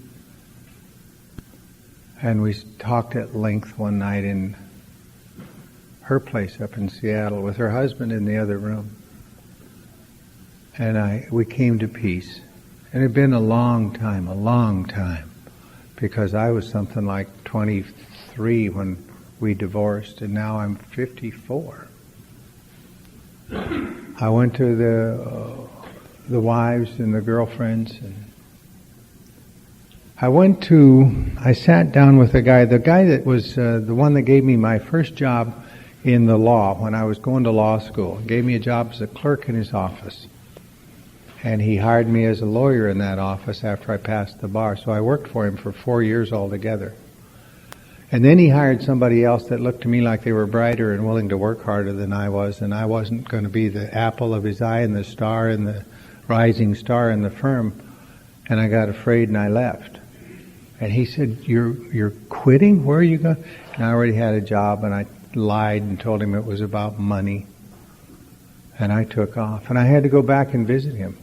And we talked at length one night in her place up in Seattle with her husband in the other room. And we came to peace. And it had been a long time, because I was something like 23 when we divorced, and now I'm 54. I went to the wives and the girlfriends, and I sat down with the guy that was the one that gave me my first job in the law when I was going to law school. He gave me a job as a clerk in his office. And he hired me as a lawyer in that office after I passed the bar. So I worked for him for 4 years altogether. And then he hired somebody else that looked to me like they were brighter and willing to work harder than I was, and I wasn't going to be the apple of his eye and the star and the rising star in the firm. And I got afraid and I left. And he said, you're quitting? Where are you going? And I already had a job, and I lied and told him it was about money. And I took off. And I had to go back and visit him.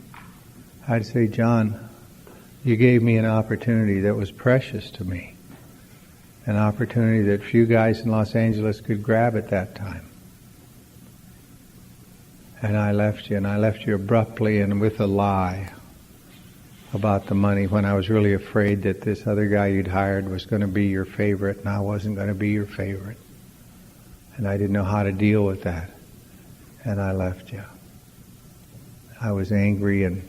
I'd say, John, you gave me an opportunity that was precious to me. An opportunity that few guys in Los Angeles could grab at that time. And I left you abruptly and with a lie about the money, when I was really afraid that this other guy you'd hired was going to be your favorite, and I wasn't going to be your favorite. And I didn't know how to deal with that. And I left you. I was angry and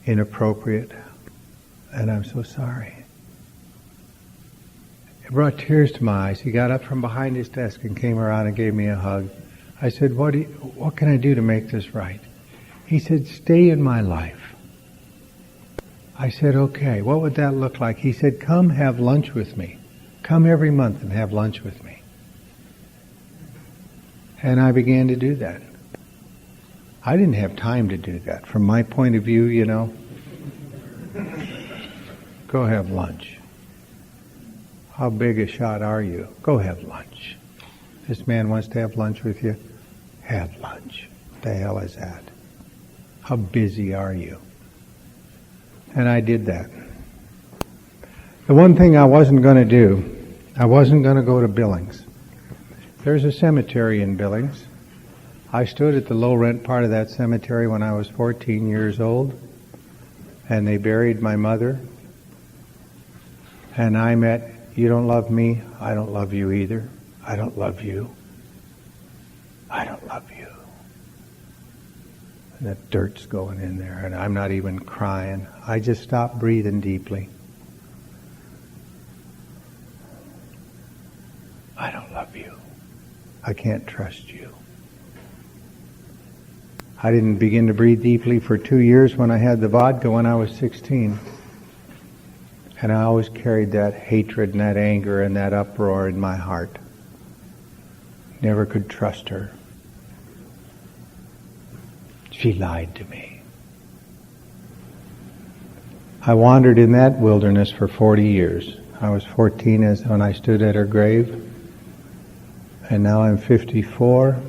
inappropriate, and I'm so sorry. It brought tears to my eyes. He got up from behind his desk and came around and gave me a hug. I said, what can I do to make this right? He said, stay in my life. I said, okay, what would that look like? He said, come have lunch with me. Come every month and have lunch with me. And I began to do that. I didn't have time to do that. From my point of view, you know, Go have lunch. How big a shot are you? Go have lunch. This man wants to have lunch with you. Have lunch. What the hell is that? How busy are you? And I did that. The one thing I wasn't going to do, I wasn't going to go to Billings. There's a cemetery in Billings. I stood at the low rent part of that cemetery when I was 14 years old, and they buried my mother. And I met, you don't love me, I don't love you either. I don't love you. I don't love you. And that dirt's going in there, and I'm not even crying. I just stopped breathing deeply. I don't love you. I can't trust you. I didn't begin to breathe deeply for 2 years when I had the vodka when I was 16. And I always carried that hatred and that anger and that uproar in my heart. Never could trust her. She lied to me. I wandered in that wilderness for 40 years. I was 14 when I stood at her grave. And now I'm 54.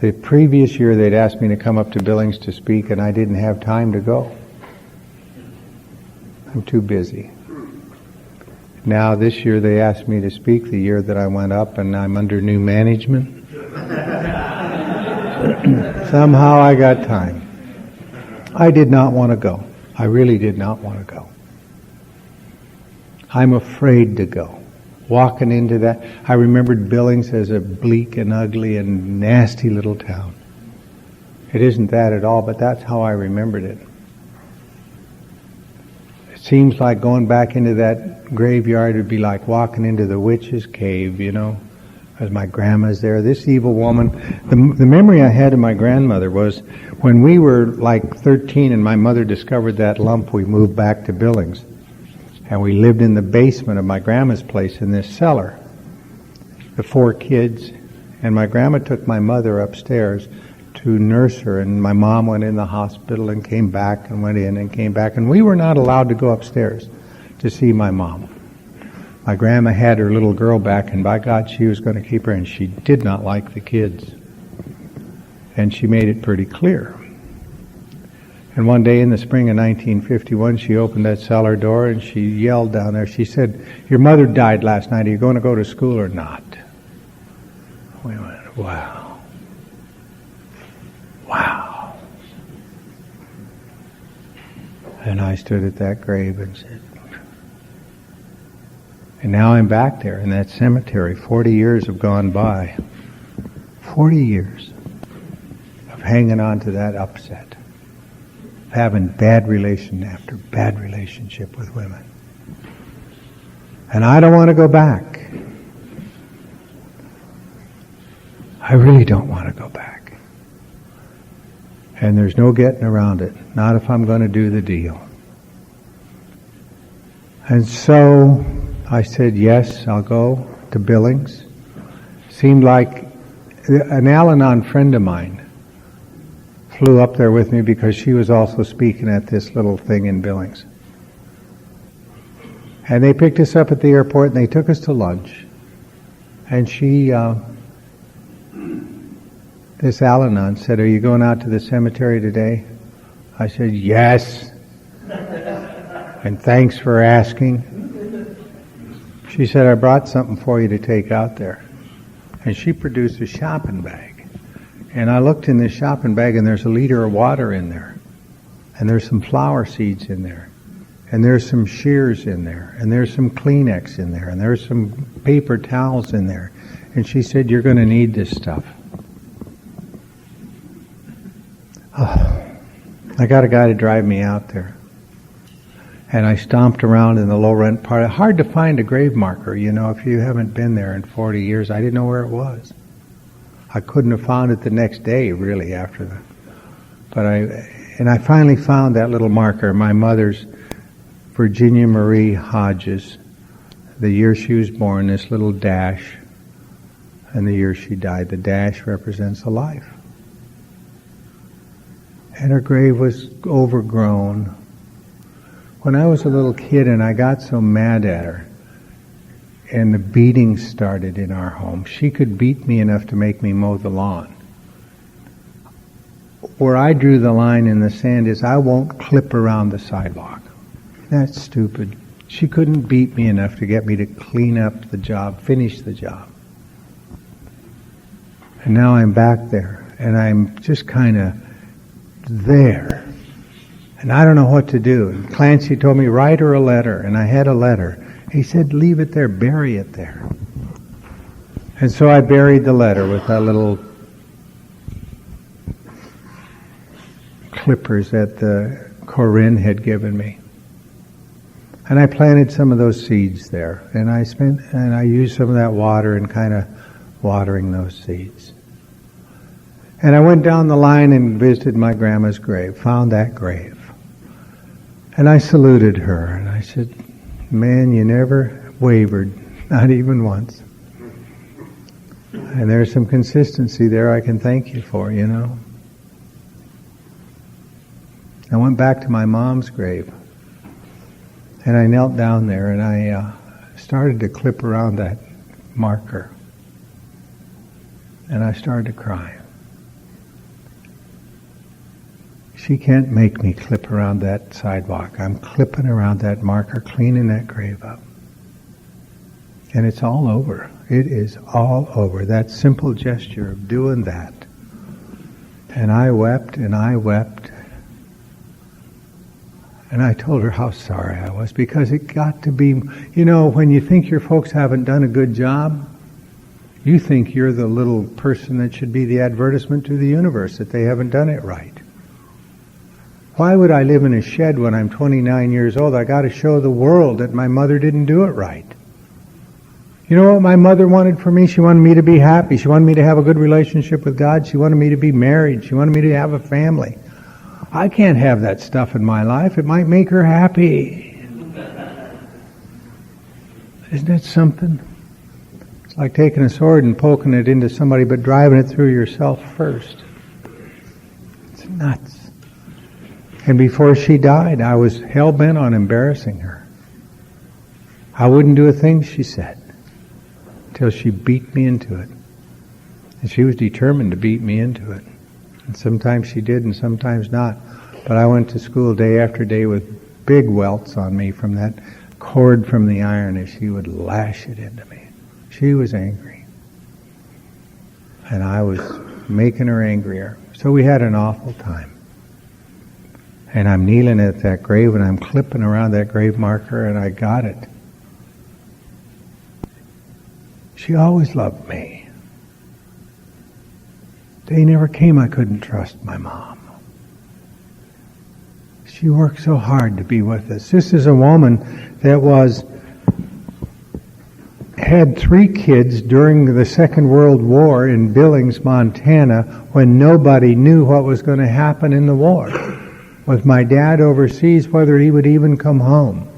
The previous year they'd asked me to come up to Billings to speak, and I didn't have time to go. I'm too busy. Now this year they asked me to speak, the year that I went up, and I'm under new management. Somehow I got time. I did not want to go. I really did not want to go. I'm afraid to go. Walking into that, I remembered Billings as a bleak and ugly and nasty little town. It isn't that at all, but that's how I remembered it. It seems like going back into that graveyard would be like walking into the witch's cave, you know, as my grandma's there. This evil woman, the memory I had of my grandmother was when we were like 13 and my mother discovered that lump, we moved back to Billings. And we lived in the basement of my grandma's place in this cellar. The 4 kids, and my grandma took my mother upstairs to nurse her, and my mom went in the hospital and came back and went in and came back, and we were not allowed to go upstairs to see my mom. My grandma had her little girl back, and by God, she was going to keep her, and she did not like the kids. And she made it pretty clear. And one day in the spring of 1951, she opened that cellar door and she yelled down there. She said, "Your mother died last night. Are you going to go to school or not?" We went, wow. Wow. And I stood at that grave and said, and now I'm back there in that cemetery. 40 years have gone by. 40 years of hanging on to that upset. Having bad relation after bad relationship with women. And I don't want to go back. I really don't want to go back. And there's no getting around it. Not if I'm going to do the deal. And so I said, yes, I'll go to Billings. Seemed like an Al-Anon friend of mine flew up there with me because she was also speaking at this little thing in Billings. And they picked us up at the airport and they took us to lunch. And she, this Al-Anon said, "Are you going out to the cemetery today?" I said, "Yes." "And thanks for asking." She said, "I brought something for you to take out there." And she produced a shopping bag. And I looked in this shopping bag and there's a liter of water in there. And there's some flower seeds in there. And there's some shears in there. And there's some Kleenex in there. And there's some paper towels in there. And she said, "You're going to need this stuff." Oh, I got a guy to drive me out there. And I stomped around in the low rent part. Hard to find a grave marker, you know, if you haven't been there in 40 years. I didn't know where it was. I couldn't have found it the next day, really, after that. But I finally found that little marker, my mother's Virginia Marie Hodges, the year she was born, this little dash, and the year she died. The dash represents a life. and her grave was overgrown. When I was a little kid and I got so mad at her, and the beating started in our home, she could beat me enough to make me mow the lawn. Where I drew the line in the sand is I won't clip around the sidewalk. That's stupid. She couldn't beat me enough to get me to clean up the job, finish the job. And now I'm back there, and I'm just kind of there. And I don't know what to do. And Clancy told me, write her a letter, and I had a letter. He said, leave it there, bury it there. And so I buried the letter with that little clippers that the Corinne had given me. And I planted some of those seeds there, and I used some of that water and kind of watering those seeds. And I went down the line and visited my grandma's grave, found that grave. And I saluted her, and I said, man, you never wavered, not even once. And there's some consistency there I can thank you for, you know. I went back to my mom's grave, and I knelt down there, and I started to clip around that marker. And I started to cry. She can't make me clip around that sidewalk. I'm clipping around that marker, cleaning that grave up. And it's all over. It is all over. That simple gesture of doing that. And I wept and I wept. And I told her how sorry I was, because it got to be, you know, when you think your folks haven't done a good job, you think you're the little person that should be the advertisement to the universe that they haven't done it right. Why would I live in a shed when I'm 29 years old? I got to show the world that my mother didn't do it right. You know what my mother wanted for me? She wanted me to be happy. She wanted me to have a good relationship with God. She wanted me to be married. She wanted me to have a family. I can't have that stuff in my life. It might make her happy. Isn't that something? It's like taking a sword and poking it into somebody, but driving it through yourself first. It's nuts. And before she died, I was hell-bent on embarrassing her. I wouldn't do a thing she said until she beat me into it. And she was determined to beat me into it. And sometimes she did and sometimes not. But I went to school day after day with big welts on me from that cord from the iron as she would lash it into me. She was angry. And I was making her angrier. So we had an awful time. And I'm kneeling at that grave and I'm clipping around that grave marker and I got it. She always loved me. Day never came I couldn't trust my mom. She worked so hard to be with us. This is a woman that had 3 kids during the Second World War in Billings, Montana, when nobody knew what was going to happen in the war. With my dad overseas, whether he would even come home.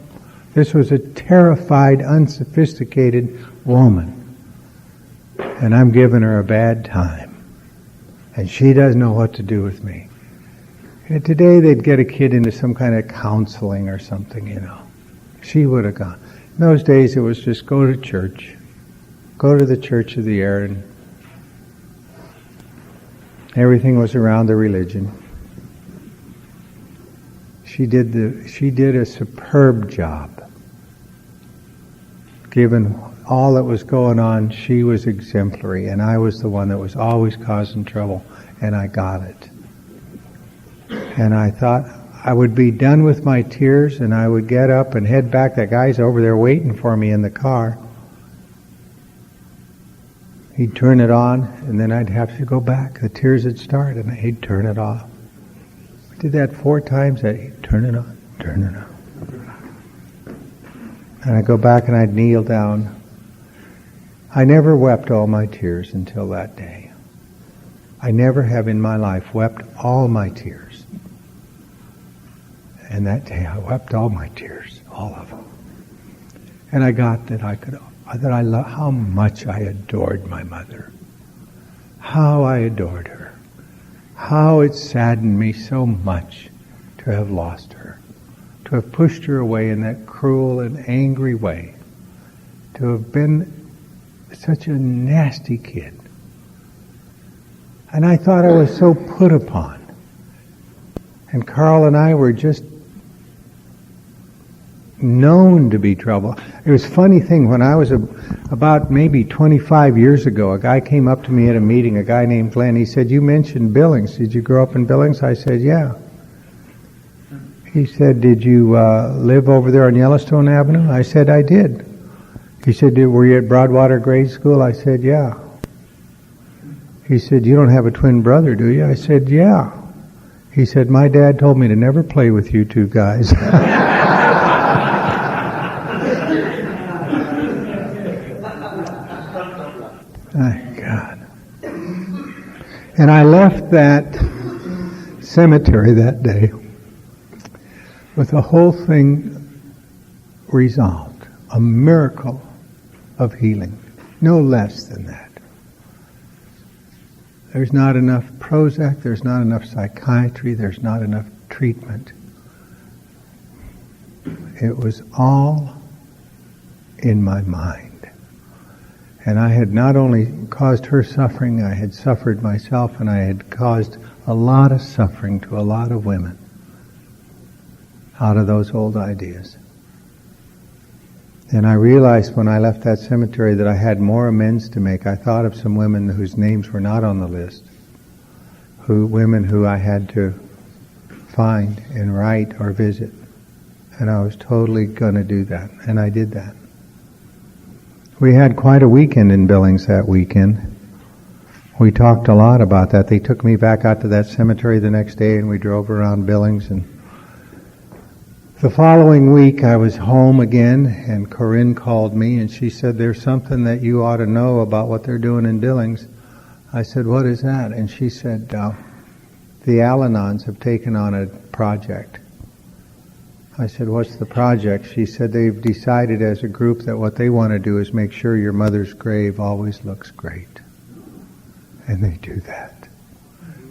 This was a terrified, unsophisticated woman. And I'm giving her a bad time. And she doesn't know what to do with me. And today they'd get a kid into some kind of counseling or something, you know. She would have gone. In those days it was just go to church. Go to the Church of the Air, and everything was around the religion. She did a superb job. Given all that was going on, she was exemplary, and I was the one that was always causing trouble, and I got it. And I thought I would be done with my tears, and I would get up and head back. That guy's over there waiting for me in the car. He'd turn it on, and then I'd have to go back. The tears would start, and he'd turn it off. I did that 4 times. He'd turn it on, turn it on. And I'd go back and I'd kneel down. I never wept all my tears until that day. I never have in my life wept all my tears. And that day I wept all my tears, all of them. And I got that how much I adored my mother. How I adored her. how it saddened me so much to have lost her, to have pushed her away in that cruel and angry way, to have been such a nasty kid. And I thought I was so put upon. And Carl and I were just known to be trouble. It was a funny thing, when I was about maybe 25 years ago, a guy came up to me at a meeting, a guy named Clint. He said, "You mentioned Billings. Did you grow up in Billings?" I said, "Yeah." He said, "Did you live over there on Yellowstone Avenue?" I said, "I did." He said, "Were you at Broadwater Grade School?" I said, "Yeah." He said, "You don't have a twin brother, do you?" I said, "Yeah." He said, "My dad told me to never play with you two guys." My God. And I left that cemetery that day with the whole thing resolved. A miracle of healing. No less than that. There's not enough Prozac, there's not enough psychiatry, there's not enough treatment. It was all in my mind. And I had not only caused her suffering, I had suffered myself, and I had caused a lot of suffering to a lot of women out of those old ideas. And I realized when I left that cemetery that I had more amends to make. I thought of some women whose names were not on the list, women who I had to find and write or visit. And I was totally going to do that. And I did that. We had quite a weekend in Billings that weekend. We talked a lot about that. They took me back out to that cemetery the next day, and we drove around Billings. And the following week I was home again, and Corinne called me, and she said, "There's something that you ought to know about what they're doing in Billings." I said, "What is that?" And she said, "The Al-Anons have taken on a project." I said, "What's the project?" She said, "They've decided as a group that what they want to do is make sure your mother's grave always looks great." And they do that.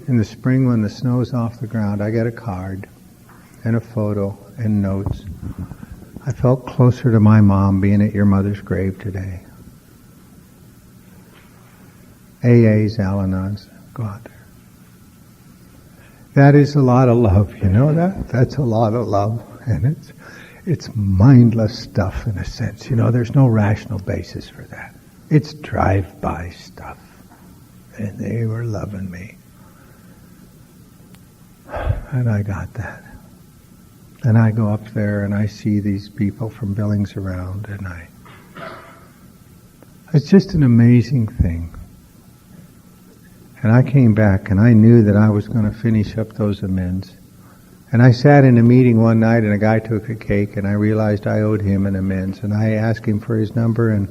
In the spring when the snow's off the ground, I get a card and a photo and notes. I felt closer to my mom being at your mother's grave today. AA's, Al-Anons, go out there. That is a lot of love, you know that? That's a lot of love. And it's mindless stuff in a sense. You know, there's no rational basis for that. It's drive-by stuff. And they were loving me. And I got that. And I go up there and I see these people from Billings around, and it's just an amazing thing. And I came back and I knew that I was going to finish up those amends. And I sat in a meeting one night, and a guy took a cake, and I realized I owed him an amends. And I asked him for his number and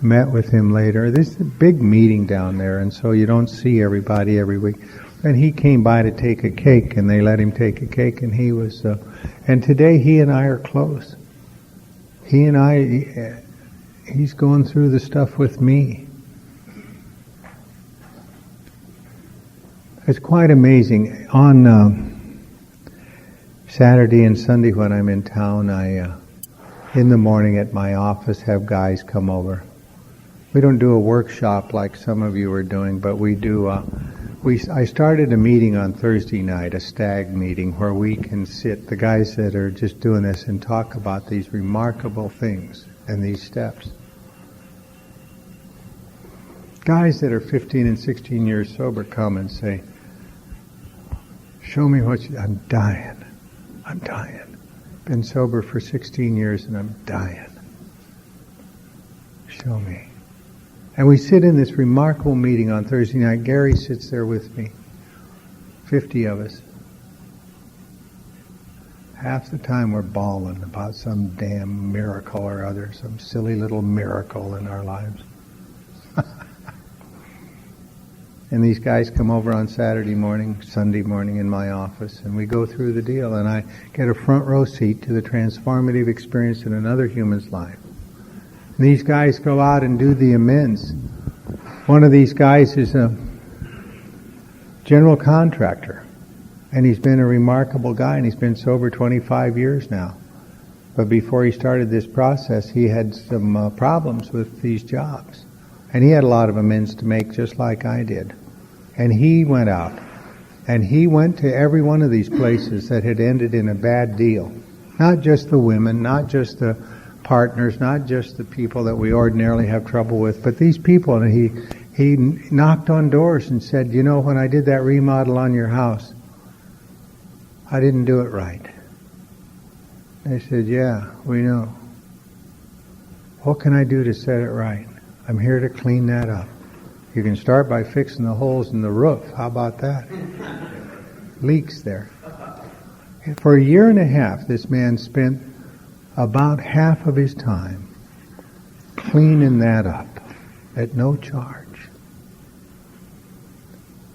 met with him later. This is a big meeting down there, and so you don't see everybody every week. And he came by to take a cake, and they let him take a cake, and he was, and today he and I are close. He and I, he's going through the stuff with me. It's quite amazing. On Saturday and Sunday when I'm in town, I, in the morning at my office, have guys come over. We don't do a workshop like some of you are doing, but we do, I started a meeting on Thursday night, a stag meeting, where we can sit, the guys that are just doing this, and talk about these remarkable things and these steps. Guys that are 15 and 16 years sober come and say, "Show me what I'm dying. I'm dying. Been sober for 16 years and I'm dying. Show me." And we sit in this remarkable meeting on Thursday night. Gary sits there with me. 50 of us. Half the time we're bawling about some damn miracle or other, some silly little miracle in our lives. And these guys come over on Saturday morning, Sunday morning in my office, and we go through the deal, and I get a front row seat to the transformative experience in another human's life. And these guys go out and do the amends. One of these guys is a general contractor. And he's been a remarkable guy, and he's been sober 25 years now. But before he started this process, he had some problems with these jobs. And he had a lot of amends to make, just like I did. And he went out, and he went to every one of these places that had ended in a bad deal. Not just the women, not just the partners, not just the people that we ordinarily have trouble with, but these people. And he knocked on doors and said, you know, when I did that remodel on your house, I didn't do it right. They said, yeah, we know. What can I do to set it right? I'm here to clean that up. You can start by fixing the holes in the roof. How about that? Leaks there. For a year and a half, this man spent about half of his time cleaning that up at no charge.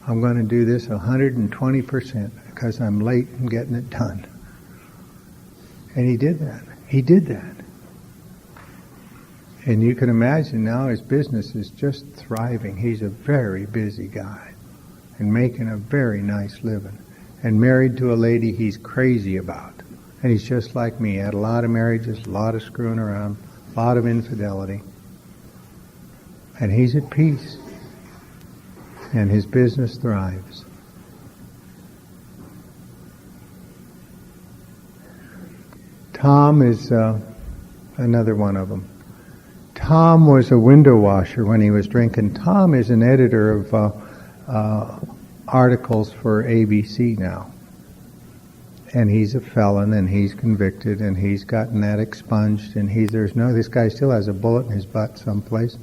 I'm going to do this 120% because I'm late in getting it done. And he did that. He did that. And you can imagine now his business is just thriving. He's a very busy guy and making a very nice living. And married to a lady he's crazy about. And he's just like me. He had a lot of marriages, a lot of screwing around, a lot of infidelity. And he's at peace. And his business thrives. Tom is another one of them. Tom was a window washer when he was drinking. Tom is an editor of articles for ABC now. And he's a felon, and he's convicted, and he's gotten that expunged, and this guy still has a bullet in his butt someplace.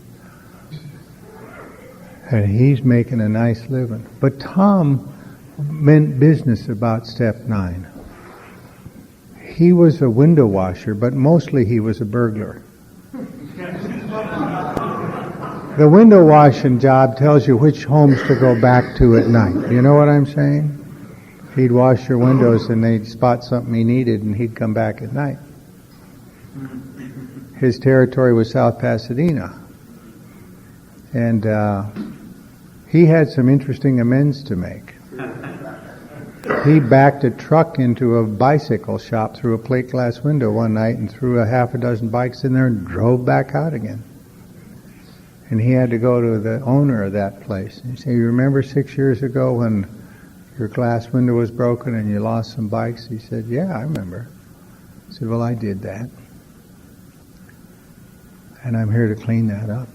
And he's making a nice living. But Tom meant business about step 9. He was a window washer, but mostly he was a burglar. The window washing job tells you which homes to go back to at night. You know what I'm saying? He'd wash your windows and they'd spot something he needed and he'd come back at night. His territory was South Pasadena. And he had some interesting amends to make. He backed a truck into a bicycle shop through a plate glass window one night and threw a half a dozen bikes in there and drove back out again. And he had to go to the owner of that place. And he said, you remember 6 years ago when your glass window was broken and you lost some bikes? He said, yeah, I remember. He said, well, I did that. And I'm here to clean that up.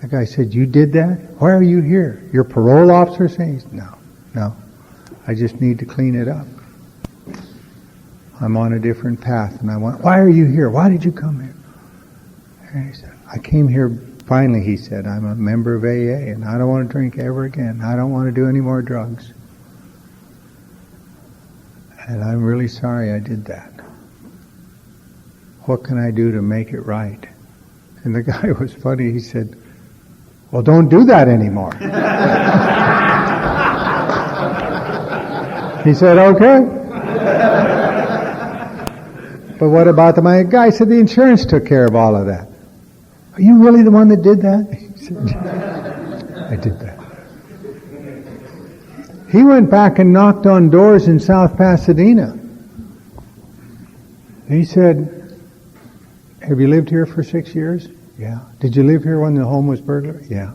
The guy said, you did that? Why are you here? Your parole officer saying? No. I just need to clean it up. I'm on a different path. And I went, why are you here? Why did you come here? And he said, I came here, finally he said, I'm a member of AA and I don't want to drink ever again. I don't want to do any more drugs. And I'm really sorry I did that. What can I do to make it right? And the guy was funny. He said, well, don't do that anymore. He said, okay. But what about the money? The guy said the insurance took care of all of that. Are you really the one that did that? He said, I did that. He went back and knocked on doors in South Pasadena. He said, have you lived here for 6 years? Yeah. Did you live here when the home was burglary? Yeah.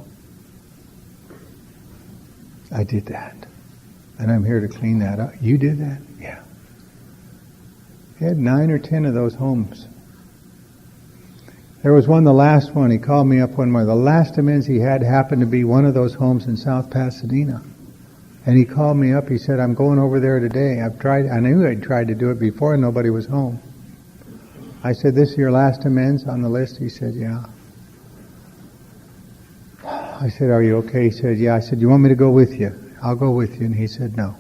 I did that. And I'm here to clean that up. You did that? Yeah. He had 9 or 10 of those homes. There was one, the last one, he called me up one morning. The last amends he had happened to be one of those homes in South Pasadena. And he called me up, he said, I'm going over there today. I knew I'd tried to do it before and nobody was home. I said, this is your last amends on the list? He said, yeah. I said, are you okay? He said, yeah. I said, you want me to go with you? I'll go with you. And he said, no.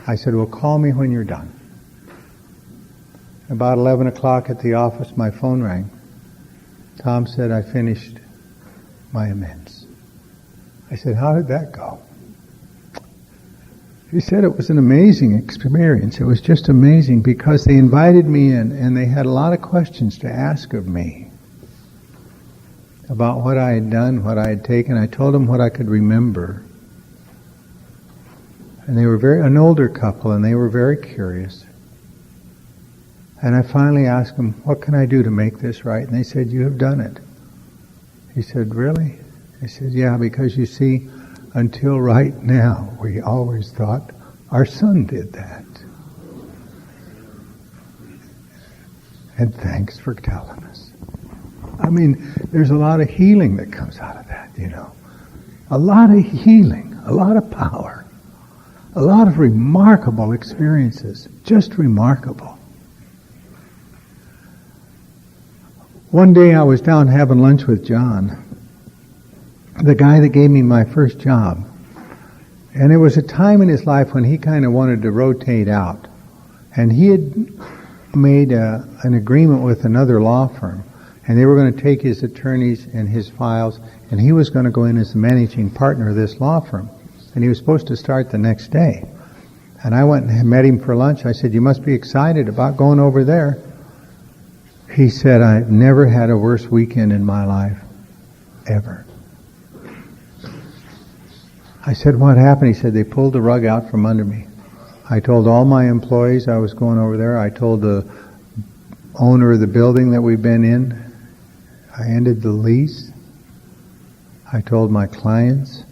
I said, well, call me when you're done. About 11 o'clock at the office, my phone rang. Tom said, I finished my amends. I said, how did that go? He said it was an amazing experience. It was just amazing because they invited me in and they had a lot of questions to ask of me about what I had done, what I had taken. I told them what I could remember. And they were an older couple, and they were very curious. And I finally asked them, what can I do to make this right? And they said, you have done it. He said, really? I said, yeah, because you see, until right now, we always thought our son did that. And thanks for telling us. I mean, there's a lot of healing that comes out of that, you know. A lot of healing, a lot of power, a lot of remarkable experiences, just remarkable. One day I was down having lunch with John, the guy that gave me my first job. And there was a time in his life when he kind of wanted to rotate out. And he had made an agreement with another law firm. And they were going to take his attorneys and his files, and he was going to go in as the managing partner of this law firm. And he was supposed to start the next day. And I went and met him for lunch. I said, you must be excited about going over there. He said, I've never had a worse weekend in my life, ever. I said, what happened? He said, they pulled the rug out from under me. I told all my employees I was going over there. I told the owner of the building that we've been in. I ended the lease. I told my clients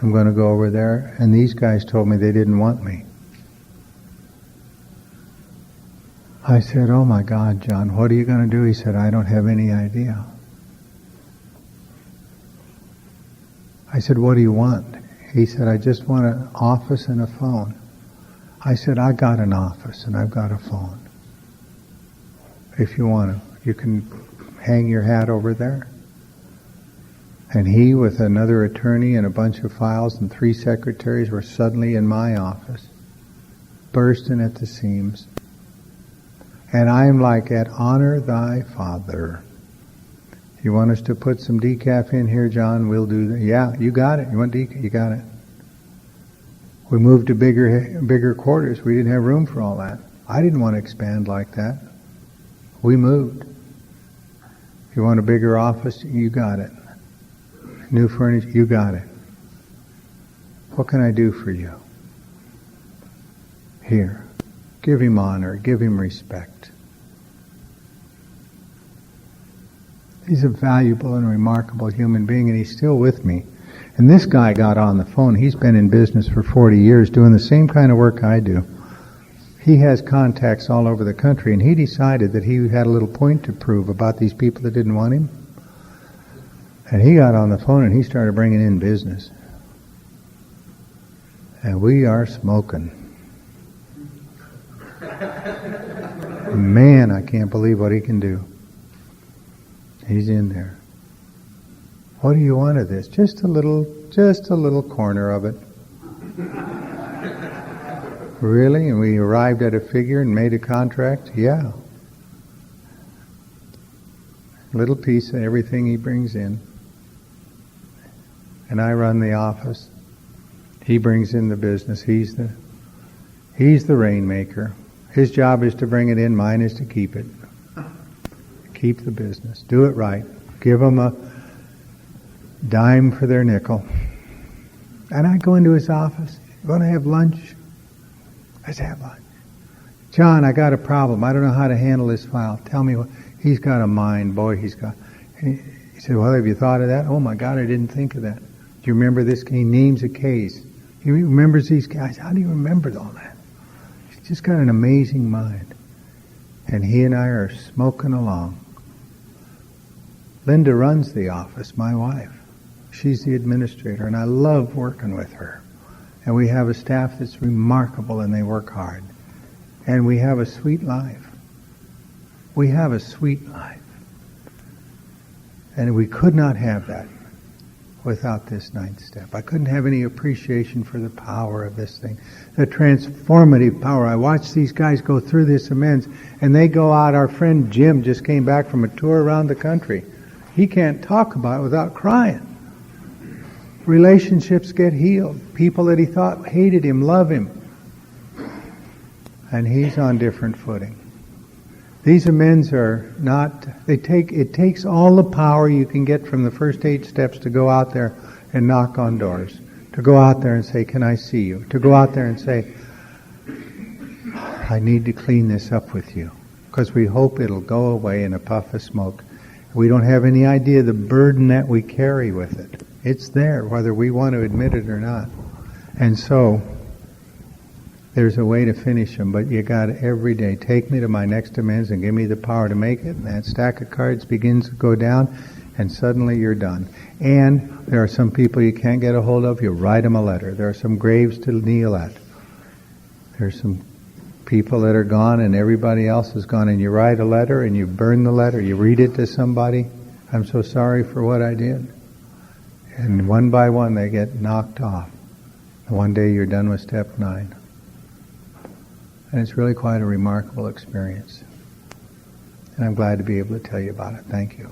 I'm going to go over there. And these guys told me they didn't want me. I said, oh my God, John, what are you going to do? He said, I don't have any idea. I said, what do you want? He said, I just want an office and a phone. I said, I got an office and I've got a phone. If you want to, you can hang your hat over there. And he, with another attorney and a bunch of files and 3 secretaries, were suddenly in my office, bursting at the seams. And I'm like, at honor thy father. You want us to put some decaf in here, John? We'll do that. Yeah, you got it. You want decaf? You got it. We moved to bigger quarters. We didn't have room for all that. I didn't want to expand like that. We moved. You want a bigger office? You got it. New furniture? You got it. What can I do for you? Here. Give him honor. Give him respect. He's a valuable and remarkable human being, and he's still with me. And this guy got on the phone. He's been in business for 40 years doing the same kind of work I do. He has contacts all over the country, and he decided that he had a little point to prove about these people that didn't want him. And he got on the phone and he started bringing in business. And we are smoking. Man, I can't believe what he can do. He's in there. What do you want of this? Just a little corner of it. Really? And we arrived at a figure and made a contract? Yeah. Little piece of everything he brings in. And I run the office. He brings in the business. He's the rainmaker. His job is to bring it in. Mine is to keep it. Keep the business. Do it right. Give them a dime for their nickel. And I go into his office. You want to have lunch? Let's have lunch. John, I got a problem. I don't know how to handle this file. Tell me what. He's got a mind, boy. He said, well, have you thought of that? Oh my God, I didn't think of that. Do you remember this? He names a case. He remembers these guys. How do you remember all that? He's just got an amazing mind. And he and I are smoking along. Linda runs the office, my wife. She's the administrator, and I love working with her. And we have a staff that's remarkable, and they work hard. And we have a sweet life. We have a sweet life. And we could not have that without this 9th step. I couldn't have any appreciation for the power of this thing. The transformative power. I watched these guys go through this amends, and they go out. Our friend Jim just came back from a tour around the country. He can't talk about it without crying. Relationships get healed. People that he thought hated him love him. And he's on different footing. These amends are not, it takes all the power you can get from the first 8 steps to go out there and knock on doors. To go out there and say, can I see you? To go out there and say, I need to clean this up with you. Because we hope it'll go away in a puff of smoke. We don't have any idea the burden that we carry with it. It's there, whether we want to admit it or not. And so, there's a way to finish them, but you got to every day take me to my next dimension and give me the power to make it. And that stack of cards begins to go down, and suddenly you're done. And there are some people you can't get a hold of. You write them a letter. There are some graves to kneel at. There's some people that are gone, and everybody else is gone. And you write a letter, and you burn the letter. You read it to somebody. I'm so sorry for what I did. And one by one, they get knocked off. And one day you're done with step 9. And it's really quite a remarkable experience. And I'm glad to be able to tell you about it. Thank you.